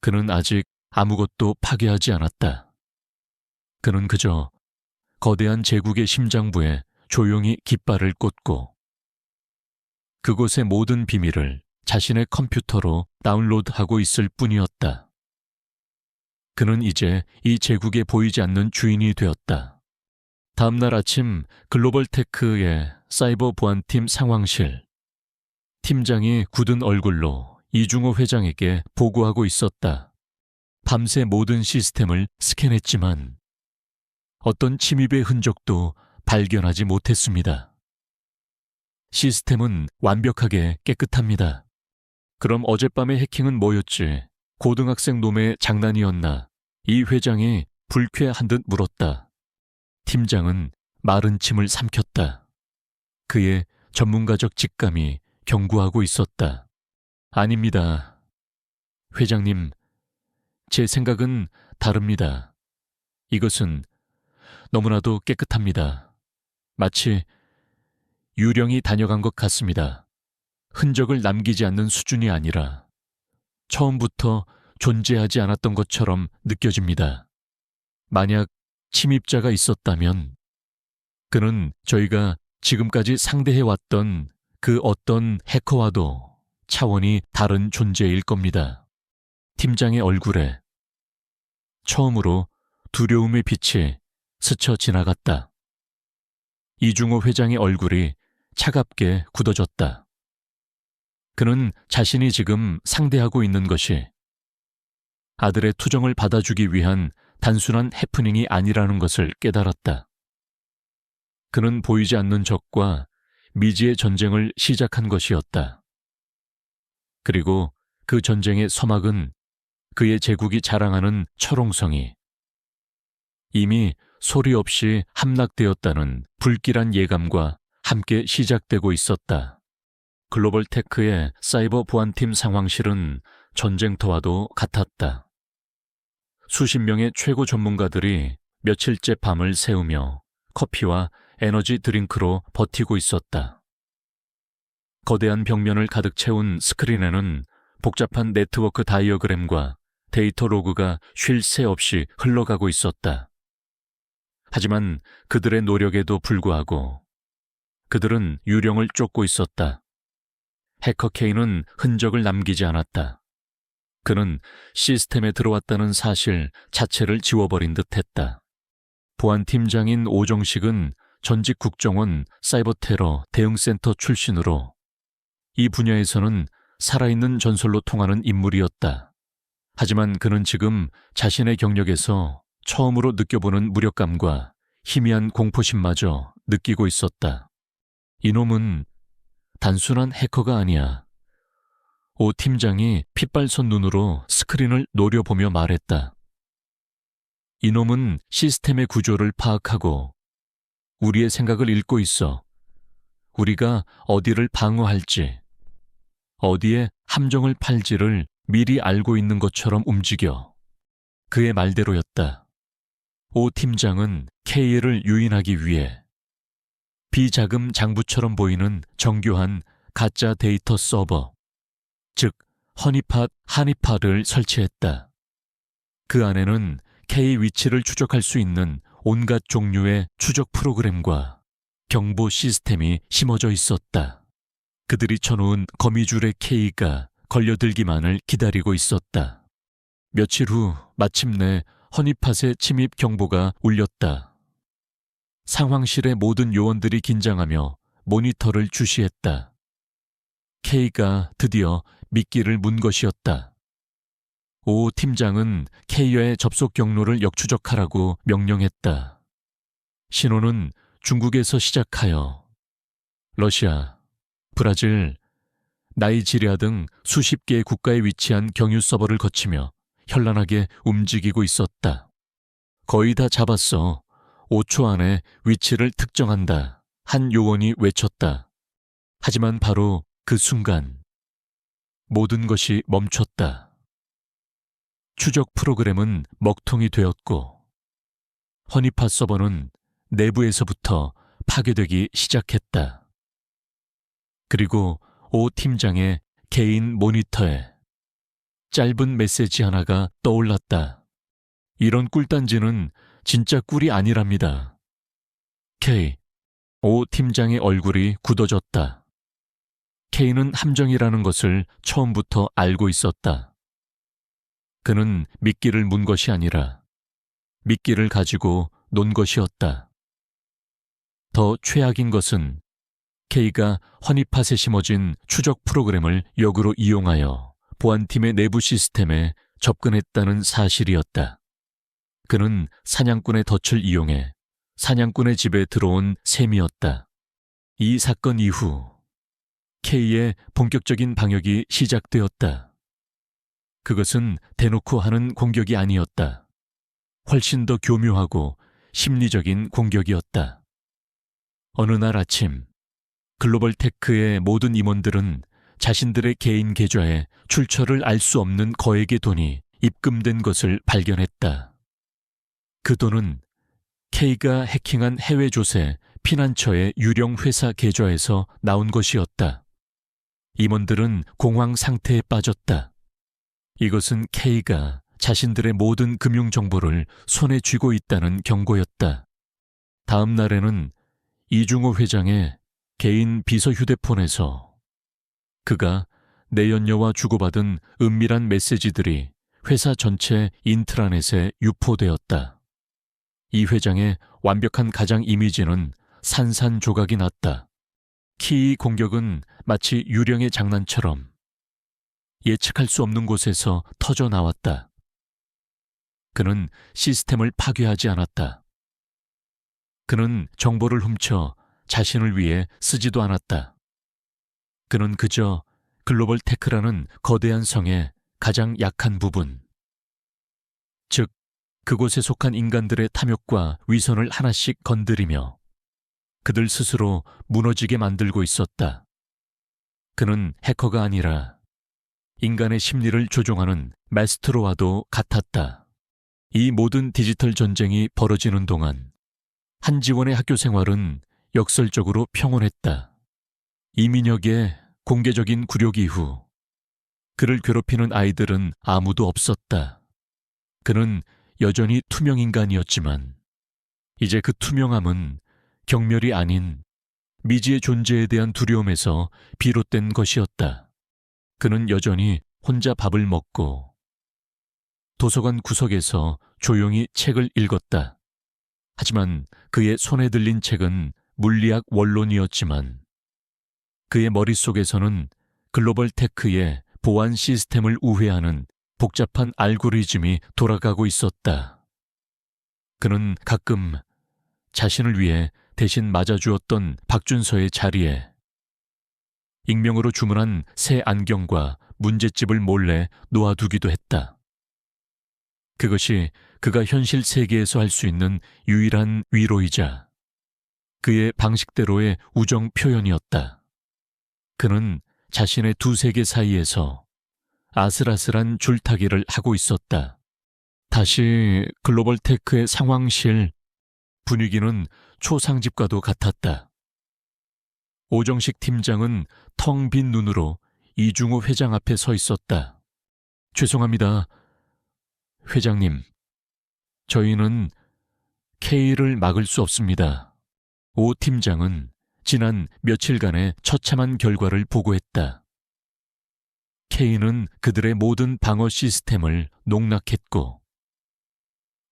그는 아직 아무것도 파괴하지 않았다. 그는 그저 거대한 제국의 심장부에 조용히 깃발을 꽂고 그곳의 모든 비밀을 자신의 컴퓨터로 다운로드하고 있을 뿐이었다. 그는 이제 이 제국에 보이지 않는 주인이 되었다. 다음날 아침 글로벌 테크의 사이버 보안팀 상황실. 팀장이 굳은 얼굴로 이중호 회장에게 보고하고 있었다. 밤새 모든 시스템을 스캔했지만 어떤 침입의 흔적도 발견하지 못했습니다. 시스템은 완벽하게 깨끗합니다. 그럼 어젯밤의 해킹은 뭐였지? 고등학생 놈의 장난이었나? 이 회장이 불쾌한 듯 물었다. 팀장은 마른 침을 삼켰다. 그의 전문가적 직감이 경고하고 있었다. 아닙니다. 회장님, 제 생각은 다릅니다. 이것은 너무나도 깨끗합니다. 마치 유령이 다녀간 것 같습니다. 흔적을 남기지 않는 수준이 아니라 처음부터 존재하지 않았던 것처럼 느껴집니다. 만약 침입자가 있었다면 그는 저희가 지금까지 상대해왔던 그 어떤 해커와도 차원이 다른 존재일 겁니다. 팀장의 얼굴에 처음으로 두려움의 빛이 스쳐 지나갔다. 이중호 회장의 얼굴이 차갑게 굳어졌다. 그는 자신이 지금 상대하고 있는 것이 아들의 투정을 받아주기 위한 단순한 해프닝이 아니라는 것을 깨달았다. 그는 보이지 않는 적과 미지의 전쟁을 시작한 것이었다. 그리고 그 전쟁의 서막은 그의 제국이 자랑하는 철옹성이 이미 소리 없이 함락되었다는 불길한 예감과 함께 시작되고 있었다. 글로벌 테크의 사이버 보안팀 상황실은 전쟁터와도 같았다. 수십 명의 최고 전문가들이 며칠째 밤을 새우며 커피와 에너지 드링크로 버티고 있었다. 거대한 벽면을 가득 채운 스크린에는 복잡한 네트워크 다이어그램과 데이터 로그가 쉴 새 없이 흘러가고 있었다. 하지만 그들의 노력에도 불구하고 그들은 유령을 쫓고 있었다. 해커 K는 흔적을 남기지 않았다. 그는 시스템에 들어왔다는 사실 자체를 지워버린 듯했다. 보안팀장인 오정식은 전직 국정원 사이버 테러 대응센터 출신으로 이 분야에서는 살아있는 전설로 통하는 인물이었다. 하지만 그는 지금 자신의 경력에서 처음으로 느껴보는 무력감과 희미한 공포심마저 느끼고 있었다. 이놈은 단순한 해커가 아니야. 오 팀장이 핏발선 눈으로 스크린을 노려보며 말했다. 이놈은 시스템의 구조를 파악하고 우리의 생각을 읽고 있어. 우리가 어디를 방어할지, 어디에 함정을 팔지를 미리 알고 있는 것처럼 움직여. 그의 말대로였다. 오 팀장은 K를 유인하기 위해 비자금 장부처럼 보이는 정교한 가짜 데이터 서버, 즉 허니팟을 설치했다. 그 안에는 K 위치를 추적할 수 있는 온갖 종류의 추적 프로그램과 경보 시스템이 심어져 있었다. 그들이 쳐놓은 거미줄의 K가 걸려들기만을 기다리고 있었다. 며칠 후 마침내 허니팟의 침입 경보가 울렸다. 상황실의 모든 요원들이 긴장하며 모니터를 주시했다. K가 드디어 미끼를 문 것이었다. 오 팀장은 K와의 접속 경로를 역추적하라고 명령했다. 신호는 중국에서 시작하여 러시아, 브라질, 나이지리아 등 수십 개의 국가에 위치한 경유 서버를 거치며 현란하게 움직이고 있었다. 거의 다 잡았어. 5초 안에 위치를 특정한다. 한 요원이 외쳤다. 하지만 바로 그 순간 모든 것이 멈췄다. 추적 프로그램은 먹통이 되었고 허니팟 서버는 내부에서부터 파괴되기 시작했다. 그리고 오 팀장의 개인 모니터에 짧은 메시지 하나가 떠올랐다. 이런 꿀단지는 진짜 꿀이 아니랍니다. K, 오 팀장의 얼굴이 굳어졌다. K는 함정이라는 것을 처음부터 알고 있었다. 그는 미끼를 문 것이 아니라 미끼를 가지고 논 것이었다. 더 최악인 것은 K가 허니팟에 심어진 추적 프로그램을 역으로 이용하여 보안팀의 내부 시스템에 접근했다는 사실이었다. 그는 사냥꾼의 덫을 이용해 사냥꾼의 집에 들어온 셈이었다. 이 사건 이후 K의 본격적인 방역이 시작되었다. 그것은 대놓고 하는 공격이 아니었다. 훨씬 더 교묘하고 심리적인 공격이었다. 어느 날 아침, 글로벌 테크의 모든 임원들은 자신들의 개인 계좌에 출처를 알 수 없는 거액의 돈이 입금된 것을 발견했다. 그 돈은 K가 해킹한 해외 조세 피난처의 유령 회사 계좌에서 나온 것이었다. 임원들은 공황 상태에 빠졌다. 이것은 K가 자신들의 모든 금융 정보를 손에 쥐고 있다는 경고였다. 다음 날에는 이중호 회장의 개인 비서 휴대폰에서 그가 내연녀와 주고받은 은밀한 메시지들이 회사 전체 인트라넷에 유포되었다. 이 회장의 완벽한 가장 이미지는 산산조각이 났다. 키 공격은 마치 유령의 장난처럼 예측할 수 없는 곳에서 터져 나왔다. 그는 시스템을 파괴하지 않았다. 그는 정보를 훔쳐 자신을 위해 쓰지도 않았다. 그는 그저 글로벌 테크라는 거대한 성의 가장 약한 부분, 즉 그곳에 속한 인간들의 탐욕과 위선을 하나씩 건드리며 그들 스스로 무너지게 만들고 있었다. 그는 해커가 아니라 인간의 심리를 조종하는 마스트로와도 같았다. 이 모든 디지털 전쟁이 벌어지는 동안 한지원의 학교 생활은 역설적으로 평온했다. 이민혁의 공개적인 굴욕 이후 그를 괴롭히는 아이들은 아무도 없었다. 그는 여전히 투명인간이었지만 이제 그 투명함은 경멸이 아닌 미지의 존재에 대한 두려움에서 비롯된 것이었다. 그는 여전히 혼자 밥을 먹고 도서관 구석에서 조용히 책을 읽었다. 하지만 그의 손에 들린 책은 물리학 원론이었지만 그의 머릿속에서는 글로벌 테크의 보안 시스템을 우회하는 복잡한 알고리즘이 돌아가고 있었다. 그는 가끔 자신을 위해 대신 맞아주었던 박준서의 자리에 익명으로 주문한 새 안경과 문제집을 몰래 놓아두기도 했다. 그것이 그가 현실 세계에서 할 수 있는 유일한 위로이자 그의 방식대로의 우정 표현이었다. 그는 자신의 두 세계 사이에서 아슬아슬한 줄타기를 하고 있었다. 다시 글로벌 테크의 상황실. 분위기는 초상집과도 같았다. 오정식 팀장은 텅 빈 눈으로 이중호 회장 앞에 서 있었다. 죄송합니다. 회장님, 저희는 K를 막을 수 없습니다. 오 팀장은 지난 며칠간의 처참한 결과를 보고했다. K는 그들의 모든 방어 시스템을 농락했고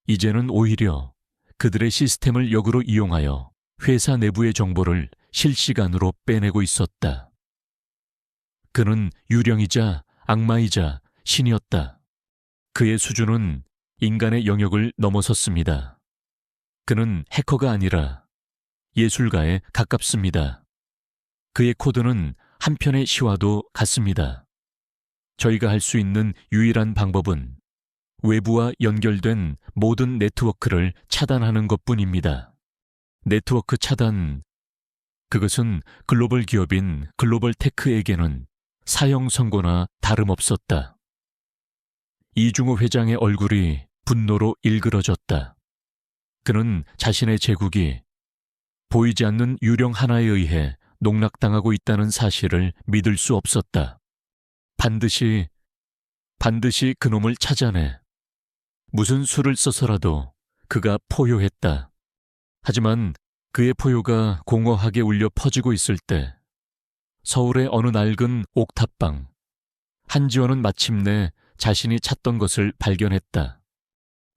이제는 오히려 그들의 시스템을 역으로 이용하여 회사 내부의 정보를 실시간으로 빼내고 있었다. 그는 유령이자 악마이자 신이었다. 그의 수준은 인간의 영역을 넘어섰습니다. 그는 해커가 아니라 예술가에 가깝습니다. 그의 코드는 한편의 시와도 같습니다. 저희가 할 수 있는 유일한 방법은 외부와 연결된 모든 네트워크를 차단하는 것뿐입니다. 네트워크 차단, 그것은 글로벌 기업인 글로벌 테크에게는 사형 선고나 다름없었다. 이중호 회장의 얼굴이 분노로 일그러졌다. 그는 자신의 제국이 보이지 않는 유령 하나에 의해 농락당하고 있다는 사실을 믿을 수 없었다. 반드시 그놈을 찾아내. 무슨 수를 써서라도 그가 포효했다. 하지만 그의 포효가 공허하게 울려 퍼지고 있을 때 서울의 어느 낡은 옥탑방, 한지원은 마침내 자신이 찾던 것을 발견했다.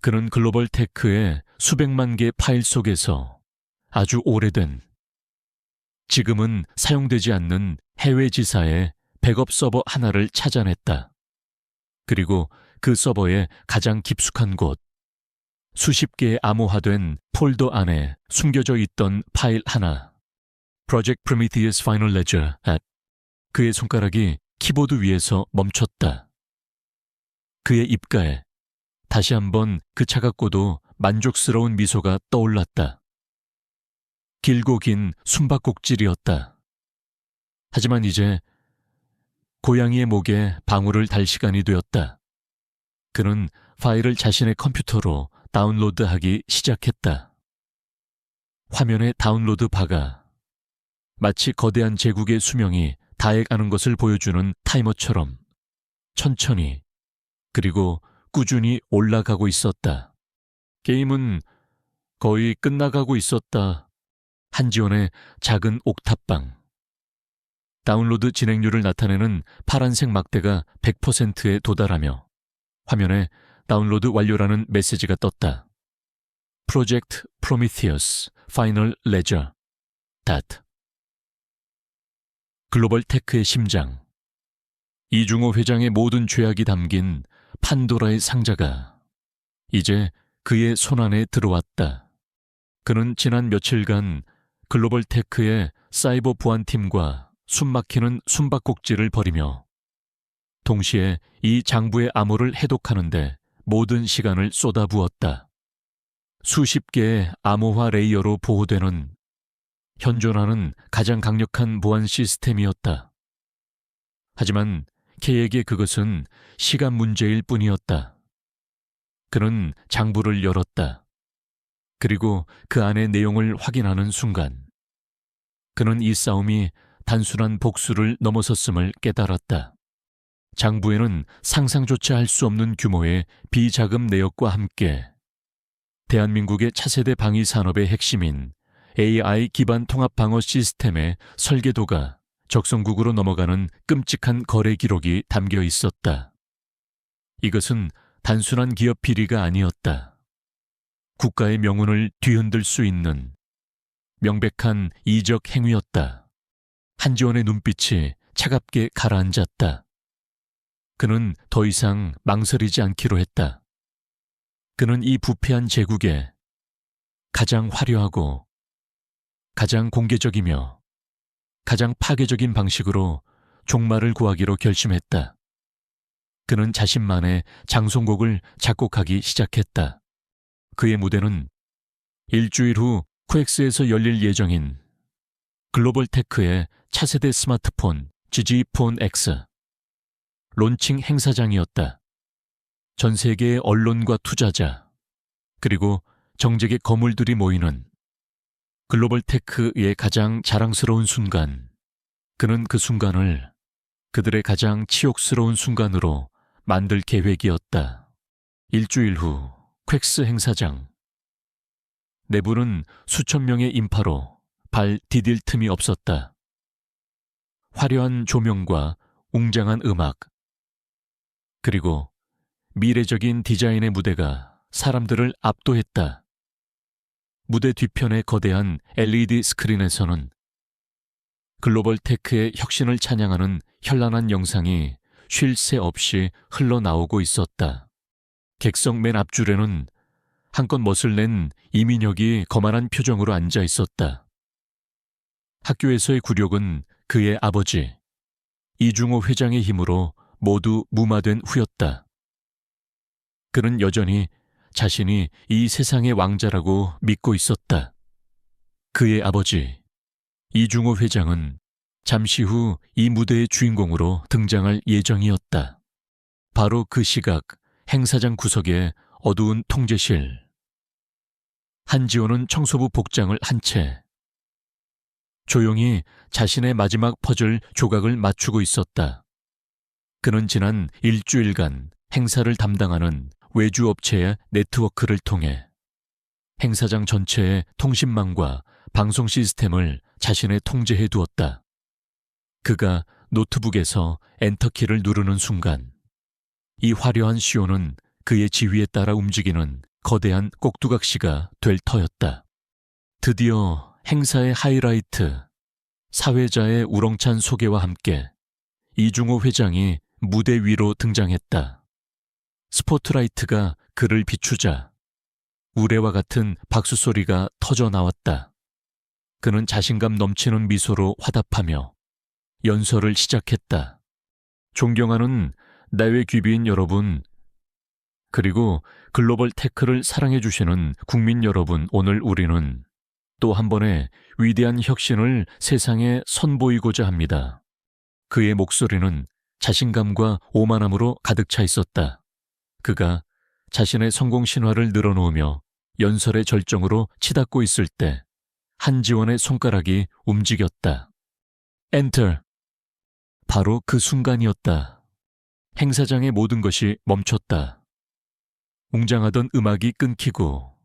그는 글로벌 테크의 수백만 개 파일 속에서 아주 오래된, 지금은 사용되지 않는 해외 지사의 백업 서버 하나를 찾아냈다. 그리고 그 서버의 가장 깊숙한 곳, 수십 개의 암호화된 폴더 안에 숨겨져 있던 파일 하나, Project Prometheus Final Ledger 앱. 그의 손가락이 키보드 위에서 멈췄다. 그의 입가에 다시 한번 그 차갑고도 만족스러운 미소가 떠올랐다. 길고 긴 숨바꼭질이었다. 하지만 이제 고양이의 목에 방울을 달 시간이 되었다. 그는 파일을 자신의 컴퓨터로 다운로드하기 시작했다. 화면의 다운로드 바가 마치 거대한 제국의 수명이 다해가는 것을 보여주는 타이머처럼 천천히 그리고 꾸준히 올라가고 있었다. 게임은 거의 끝나가고 있었다. 한지원의 작은 옥탑방. 다운로드 진행률을 나타내는 파란색 막대가 100%에 도달하며 화면에 다운로드 완료라는 메시지가 떴다. Project Prometheus Final Ledger. 글로벌 테크의 심장. 이중호 회장의 모든 죄악이 담긴 판도라의 상자가 이제 그의 손안에 들어왔다. 그는 지난 며칠간 글로벌 테크의 사이버 보안팀과 숨막히는 숨바꼭질을 벌이며 동시에 이 장부의 암호를 해독하는데 모든 시간을 쏟아부었다. 수십 개의 암호화 레이어로 보호되는 현존하는 가장 강력한 보안 시스템이었다. 하지만 K에게 그것은 시간 문제일 뿐이었다. 그는 장부를 열었다. 그리고 그 안의 내용을 확인하는 순간 그는 이 싸움이 단순한 복수를 넘어섰음을 깨달았다. 장부에는 상상조차 할 수 없는 규모의 비자금 내역과 함께 대한민국의 차세대 방위 산업의 핵심인 AI 기반 통합 방어 시스템의 설계도가 적성국으로 넘어가는 끔찍한 거래 기록이 담겨 있었다. 이것은 단순한 기업 비리가 아니었다. 국가의 명운을 뒤흔들 수 있는 명백한 이적 행위였다. 한지원의 눈빛이 차갑게 가라앉았다. 그는 더 이상 망설이지 않기로 했다. 그는 이 부패한 제국에 가장 화려하고 가장 공개적이며 가장 파괴적인 방식으로 종말을 구하기로 결심했다. 그는 자신만의 장송곡을 작곡하기 시작했다. 그의 무대는 일주일 후 코엑스에서 열릴 예정인 글로벌 테크의 차세대 스마트폰 GG폰 X 론칭 행사장이었다. 전 세계의 언론과 투자자 그리고 정재계 거물들이 모이는 글로벌 테크의 가장 자랑스러운 순간, 그는 그 순간을 그들의 가장 치욕스러운 순간으로 만들 계획이었다. 일주일 후 퀘스 행사장. 내부는 수천 명의 인파로 발 디딜 틈이 없었다. 화려한 조명과 웅장한 음악, 그리고 미래적인 디자인의 무대가 사람들을 압도했다. 무대 뒤편의 거대한 LED 스크린에서는 글로벌 테크의 혁신을 찬양하는 현란한 영상이 쉴 새 없이 흘러나오고 있었다. 객석 맨 앞줄에는 한껏 멋을 낸 이민혁이 거만한 표정으로 앉아 있었다. 학교에서의 굴욕은 그의 아버지 이중호 회장의 힘으로 모두 무마된 후였다. 그는 여전히 자신이 이 세상의 왕자라고 믿고 있었다. 그의 아버지 이중호 회장은 잠시 후 이 무대의 주인공으로 등장할 예정이었다. 바로 그 시각 행사장 구석의 어두운 통제실. 한지호는 청소부 복장을 한 채 조용히 자신의 마지막 퍼즐 조각을 맞추고 있었다. 그는 지난 일주일간 행사를 담당하는 외주업체의 네트워크를 통해 행사장 전체의 통신망과 방송 시스템을 자신의 통제해 두었다. 그가 노트북에서 엔터키를 누르는 순간 이 화려한 쇼는 그의 지휘에 따라 움직이는 거대한 꼭두각시가 될 터였다. 드디어 행사의 하이라이트, 사회자의 우렁찬 소개와 함께 이중호 회장이 무대 위로 등장했다. 스포트라이트가 그를 비추자 우레와 같은 박수 소리가 터져 나왔다. 그는 자신감 넘치는 미소로 화답하며 연설을 시작했다. 존경하는 내외 귀비인 여러분, 그리고 글로벌 테크를 사랑해 주시는 국민 여러분, 오늘 우리는 또 한 번의 위대한 혁신을 세상에 선보이고자 합니다. 그의 목소리는 자신감과 오만함으로 가득 차 있었다. 그가 자신의 성공 신화를 늘어놓으며 연설의 절정으로 치닫고 있을 때 한지원의 손가락이 움직였다. 엔터. 바로 그 순간이었다. 행사장의 모든 것이 멈췄다. 웅장하던 음악이 끊기고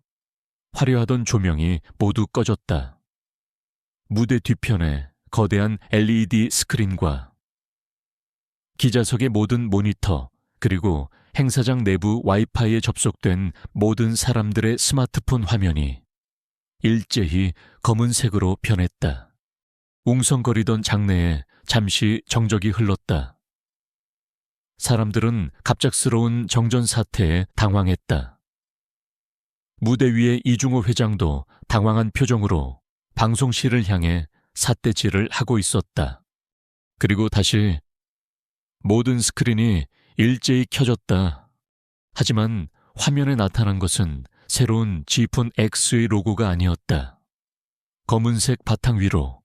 화려하던 조명이 모두 꺼졌다. 무대 뒤편에 거대한 LED 스크린과 기자석의 모든 모니터, 그리고 행사장 내부 와이파이에 접속된 모든 사람들의 스마트폰 화면이 일제히 검은색으로 변했다. 웅성거리던 장내에 잠시 정적이 흘렀다. 사람들은 갑작스러운 정전 사태에 당황했다. 무대 위의 이중호 회장도 당황한 표정으로 방송실을 향해 삿대질을 하고 있었다. 그리고 다시 모든 스크린이 일제히 켜졌다. 하지만 화면에 나타난 것은 새로운 G폰 X의 로고가 아니었다. 검은색 바탕 위로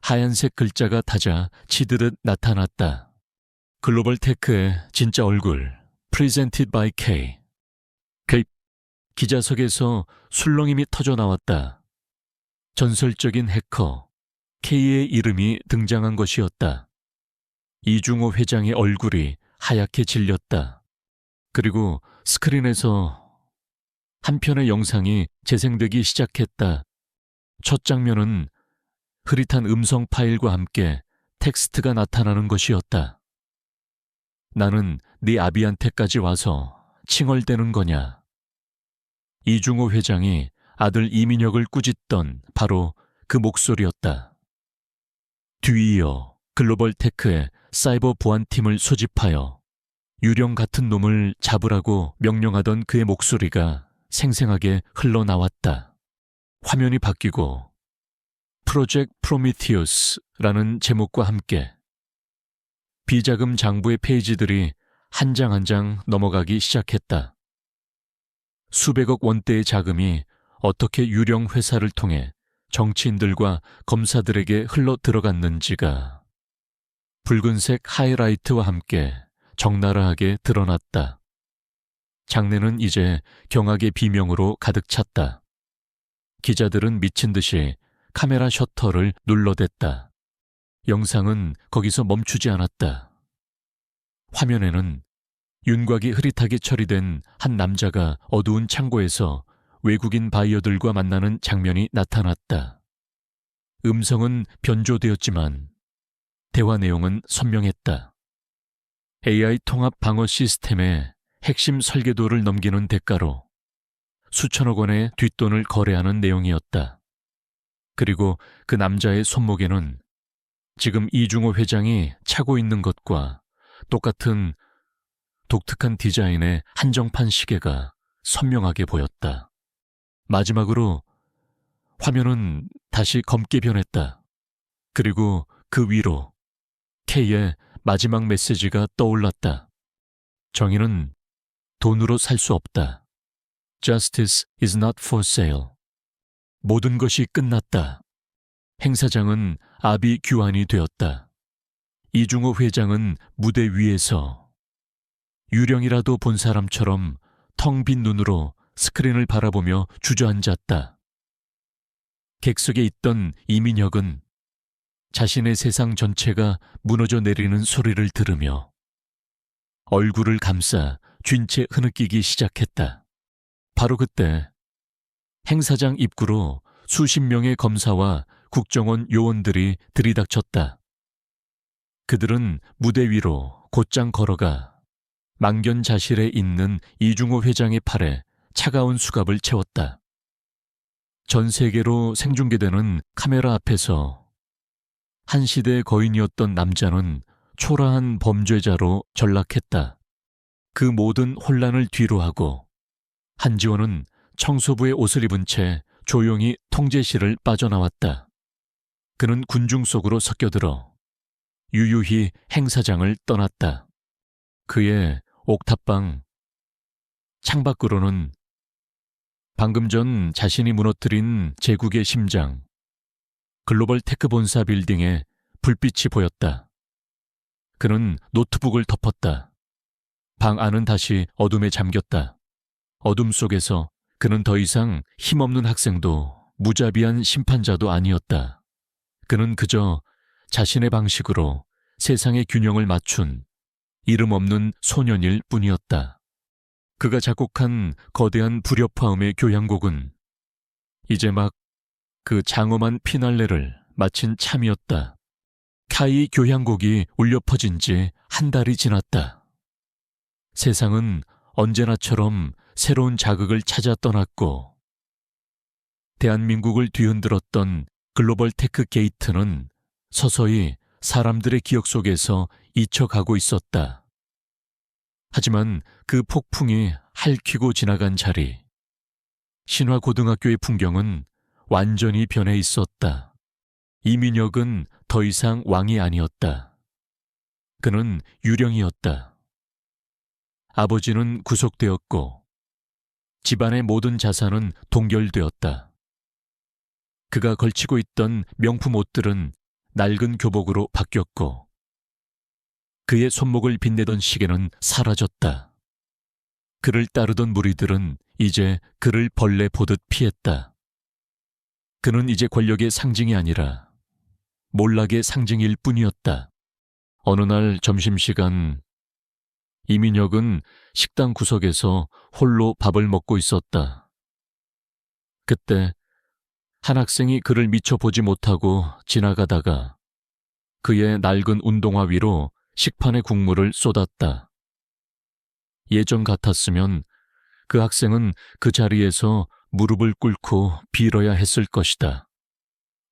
하얀색 글자가 타자 치드듯 나타났다. 글로벌 테크의 진짜 얼굴, Presented by K. 기자석에서 술렁임이 터져 나왔다. 전설적인 해커 K의 이름이 등장한 것이었다. 이중호 회장의 얼굴이 하얗게 질렸다. 그리고 스크린에서 한 편의 영상이 재생되기 시작했다. 첫 장면은 흐릿한 음성 파일과 함께 텍스트가 나타나는 것이었다. 나는 네 아비한테까지 와서 칭얼대는 거냐. 이중호 회장이 아들 이민혁을 꾸짖던 바로 그 목소리였다. 뒤이어 글로벌 테크의 사이버 보안팀을 소집하여 유령 같은 놈을 잡으라고 명령하던 그의 목소리가 생생하게 흘러나왔다. 화면이 바뀌고 프로젝트 프로미티우스라는 제목과 함께 비자금 장부의 페이지들이 한 장 한 장 넘어가기 시작했다. 수백억 원대의 자금이 어떻게 유령 회사를 통해 정치인들과 검사들에게 흘러 들어갔는지가 붉은색 하이라이트와 함께 적나라하게 드러났다. 장내는 이제 경악의 비명으로 가득 찼다. 기자들은 미친 듯이 카메라 셔터를 눌러댔다. 영상은 거기서 멈추지 않았다. 화면에는 윤곽이 흐릿하게 처리된 한 남자가 어두운 창고에서 외국인 바이어들과 만나는 장면이 나타났다. 음성은 변조되었지만 대화 내용은 선명했다. AI 통합 방어 시스템의 핵심 설계도를 넘기는 대가로 수천억 원의 뒷돈을 거래하는 내용이었다. 그리고 그 남자의 손목에는 지금 이중호 회장이 차고 있는 것과 똑같은 독특한 디자인의 한정판 시계가 선명하게 보였다. 마지막으로 화면은 다시 검게 변했다. 그리고 그 위로 K의 마지막 메시지가 떠올랐다. 정의는 돈으로 살 수 없다. Justice is not for sale. 모든 것이 끝났다. 행사장은 아비규환이 되었다. 이중호 회장은 무대 위에서 유령이라도 본 사람처럼 텅 빈 눈으로 스크린을 바라보며 주저앉았다. 객석에 있던 이민혁은 자신의 세상 전체가 무너져 내리는 소리를 들으며 얼굴을 감싸 쥔 채 흐느끼기 시작했다. 바로 그때 행사장 입구로 수십 명의 검사와 국정원 요원들이 들이닥쳤다. 그들은 무대 위로 곧장 걸어가 망견자실에 있는 이중호 회장의 팔에 차가운 수갑을 채웠다. 전 세계로 생중계되는 카메라 앞에서 한 시대의 거인이었던 남자는 초라한 범죄자로 전락했다. 그 모든 혼란을 뒤로하고 한지원은 청소부의 옷을 입은 채 조용히 통제실을 빠져나왔다. 그는 군중 속으로 섞여들어 유유히 행사장을 떠났다. 그의 옥탑방 창밖으로는 방금 전 자신이 무너뜨린 제국의 심장, 글로벌 테크 본사 빌딩에 불빛이 보였다. 그는 노트북을 덮었다. 방 안은 다시 어둠에 잠겼다. 어둠 속에서 그는 더 이상 힘없는 학생도 무자비한 심판자도 아니었다. 그는 그저 자신의 방식으로 세상의 균형을 맞춘 이름 없는 소년일 뿐이었다. 그가 작곡한 거대한 불협화음의 교향곡은 이제 막 그 장엄한 피날레를 마친 참이었다. 카이 교향곡이 울려 퍼진 지 한 달이 지났다. 세상은 언제나처럼 새로운 자극을 찾아 떠났고 대한민국을 뒤흔들었던 글로벌 테크 게이트는 서서히 사람들의 기억 속에서 잊혀가고 있었다. 하지만 그 폭풍이 핥히고 지나간 자리, 신화고등학교의 풍경은 완전히 변해 있었다. 이민혁은 더 이상 왕이 아니었다. 그는 유령이었다. 아버지는 구속되었고 집안의 모든 자산은 동결되었다. 그가 걸치고 있던 명품 옷들은 낡은 교복으로 바뀌었고 그의 손목을 빛내던 시계는 사라졌다. 그를 따르던 무리들은 이제 그를 벌레 보듯 피했다. 그는 이제 권력의 상징이 아니라 몰락의 상징일 뿐이었다. 어느 날 점심시간 이민혁은 식당 구석에서 홀로 밥을 먹고 있었다. 그때 한 학생이 그를 미처 보지 못하고 지나가다가 그의 낡은 운동화 위로 식판의 국물을 쏟았다. 예전 같았으면 그 학생은 그 자리에서 무릎을 꿇고 빌어야 했을 것이다.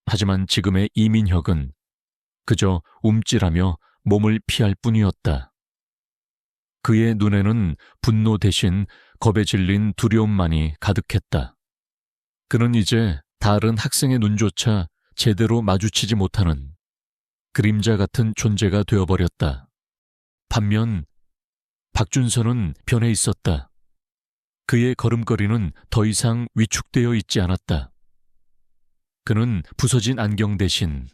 하지만 지금의 이민혁은 그저 움찔하며 몸을 피할 뿐이었다. 그의 눈에는 분노 대신 겁에 질린 두려움만이 가득했다. 그는 이제 다른 학생의 눈조차 제대로 마주치지 못하는 그림자 같은 존재가 되어버렸다. 반면 박준서는 변해 있었다. 그의 걸음걸이는 더 이상 위축되어 있지 않았다. 그는 부서진 안경 대신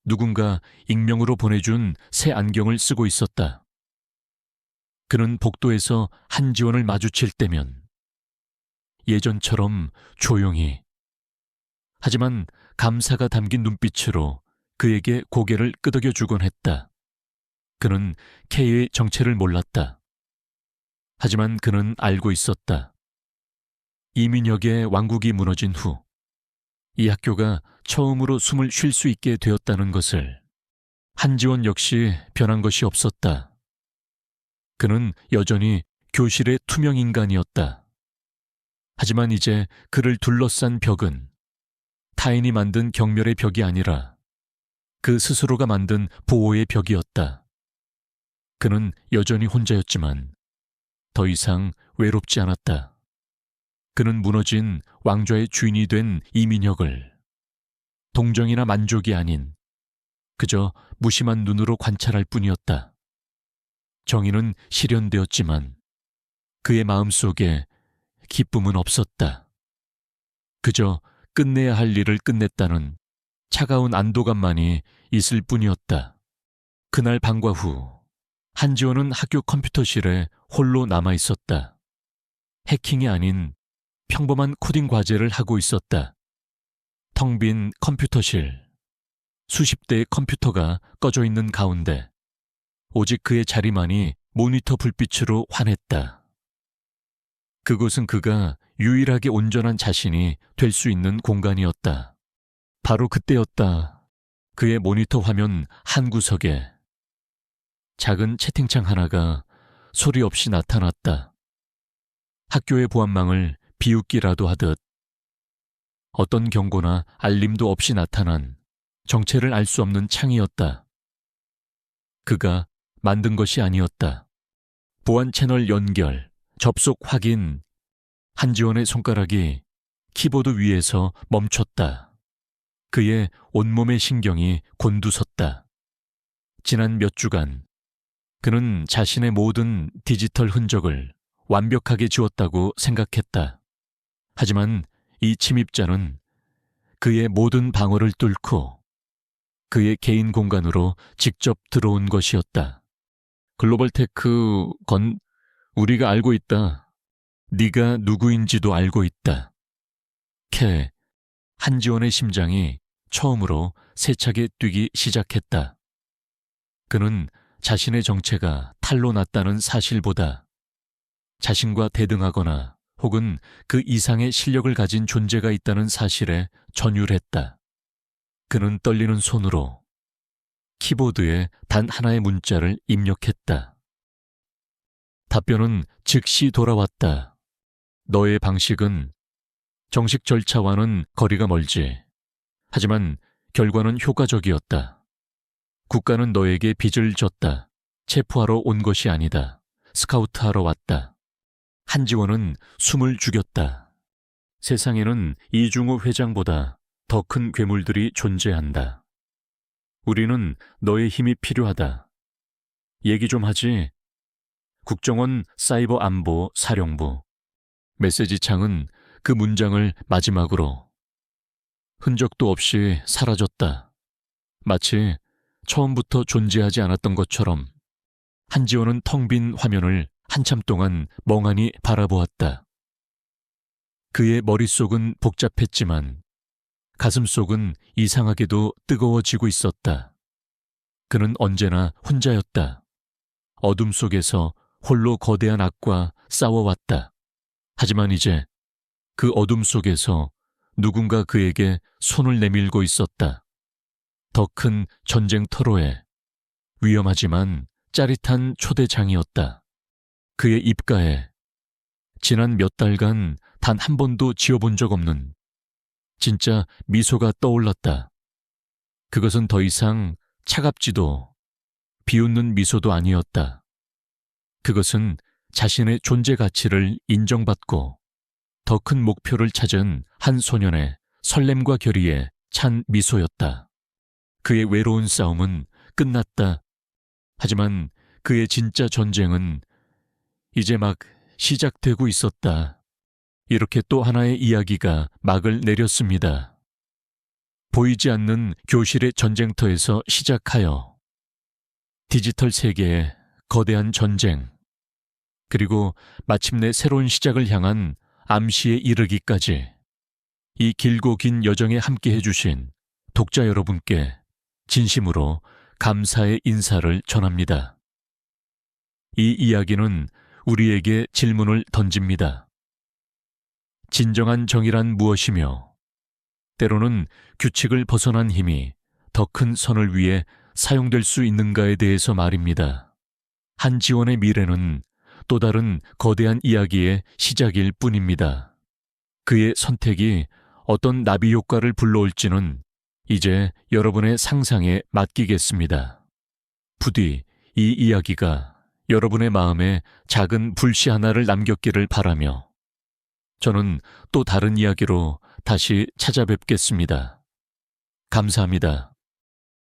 누군가 익명으로 보내준 새 안경을 쓰고 있었다. 그는 복도에서 한지원을 마주칠 때면 예전처럼 조용히, 하지만 감사가 담긴 눈빛으로 그에게 고개를 끄덕여주곤 했다. 그는 K의 정체를 몰랐다. 하지만 그는 알고 있었다. 이민혁의 왕국이 무너진 후 이 학교가 처음으로 숨을 쉴 수 있게 되었다는 것을. 한지원 역시 변한 것이 없었다. 그는 여전히 교실의 투명 인간이었다. 하지만 이제 그를 둘러싼 벽은 타인이 만든 경멸의 벽이 아니라 그 스스로가 만든 보호의 벽이었다. 그는 여전히 혼자였지만 더 이상 외롭지 않았다. 그는 무너진 왕좌의 주인이 된 이민혁을 동정이나 만족이 아닌 그저 무심한 눈으로 관찰할 뿐이었다. 정의는 실현되었지만 그의 마음속에 기쁨은 없었다. 그저 끝내야 할 일을 끝냈다는 차가운 안도감만이 있을 뿐이었다. 그날 방과 후 한지원은 학교 컴퓨터실에 홀로 남아 있었다. 해킹이 아닌 평범한 코딩 과제를 하고 있었다. 텅 빈 컴퓨터실, 수십 대의 컴퓨터가 꺼져 있는 가운데 오직 그의 자리만이 모니터 불빛으로 환했다. 그곳은 그가 유일하게 온전한 자신이 될 수 있는 공간이었다. 바로 그때였다. 그의 모니터 화면 한 구석에 작은 채팅창 하나가 소리 없이 나타났다. 학교의 보안망을 비웃기라도 하듯 어떤 경고나 알림도 없이 나타난 정체를 알 수 없는 창이었다. 그가 만든 것이 아니었다. 보안 채널 연결, 접속 확인. 한지원의 손가락이 키보드 위에서 멈췄다. 그의 온몸의 신경이 곤두섰다. 지난 몇 주간 그는 자신의 모든 디지털 흔적을 완벽하게 지웠다고 생각했다. 하지만 이 침입자는 그의 모든 방어를 뚫고 그의 개인 공간으로 직접 들어온 것이었다. 글로벌 테크 건 우리가 알고 있다. 네가 누구인지도 알고 있다. 한지원의 심장이 처음으로 세차게 뛰기 시작했다. 그는 자신의 정체가 탄로 났다는 사실보다 자신과 대등하거나 혹은 그 이상의 실력을 가진 존재가 있다는 사실에 전율했다. 그는 떨리는 손으로 키보드에 단 하나의 문자를 입력했다. 답변은 즉시 돌아왔다. 너의 방식은 정식 절차와는 거리가 멀지. 하지만 결과는 효과적이었다. 국가는 너에게 빚을 졌다. 체포하러 온 것이 아니다. 스카우트하러 왔다. 한지원은 숨을 죽였다. 세상에는 이중호 회장보다 더 큰 괴물들이 존재한다. 우리는 너의 힘이 필요하다. 얘기 좀 하지. 국정원 사이버 안보 사령부. 메시지창은 그 문장을 마지막으로. 흔적도 없이 사라졌다. 마치 처음부터 존재하지 않았던 것처럼. 한지원은 텅 빈 화면을 한참 동안 멍하니 바라보았다. 그의 머릿속은 복잡했지만 가슴속은 이상하게도 뜨거워지고 있었다. 그는 언제나 혼자였다. 어둠 속에서 홀로 거대한 악과 싸워왔다. 하지만 이제 그 어둠 속에서 누군가 그에게 손을 내밀고 있었다. 더 큰 전쟁터로의 위험하지만 짜릿한 초대장이었다. 그의 입가에 지난 몇 달간 단 한 번도 지어본 적 없는 진짜 미소가 떠올랐다. 그것은 더 이상 차갑지도 비웃는 미소도 아니었다. 그것은 자신의 존재 가치를 인정받고 더 큰 목표를 찾은 한 소년의 설렘과 결의에 찬 미소였다. 그의 외로운 싸움은 끝났다. 하지만 그의 진짜 전쟁은 이제 막 시작되고 있었다. 이렇게 또 하나의 이야기가 막을 내렸습니다. 보이지 않는 교실의 전쟁터에서 시작하여 디지털 세계의 거대한 전쟁, 그리고 마침내 새로운 시작을 향한 암시에 이르기까지 이 길고 긴 여정에 함께 해주신 독자 여러분께 진심으로 감사의 인사를 전합니다. 이 이야기는 우리에게 질문을 던집니다. 진정한 정의란 무엇이며, 때로는 규칙을 벗어난 힘이 더 큰 선을 위해 사용될 수 있는가에 대해서 말입니다. 한지원의 미래는 또 다른 거대한 이야기의 시작일 뿐입니다. 그의 선택이 어떤 나비 효과를 불러올지는 이제 여러분의 상상에 맡기겠습니다. 부디 이 이야기가 여러분의 마음에 작은 불씨 하나를 남겼기를 바라며 저는 또 다른 이야기로 다시 찾아뵙겠습니다. 감사합니다.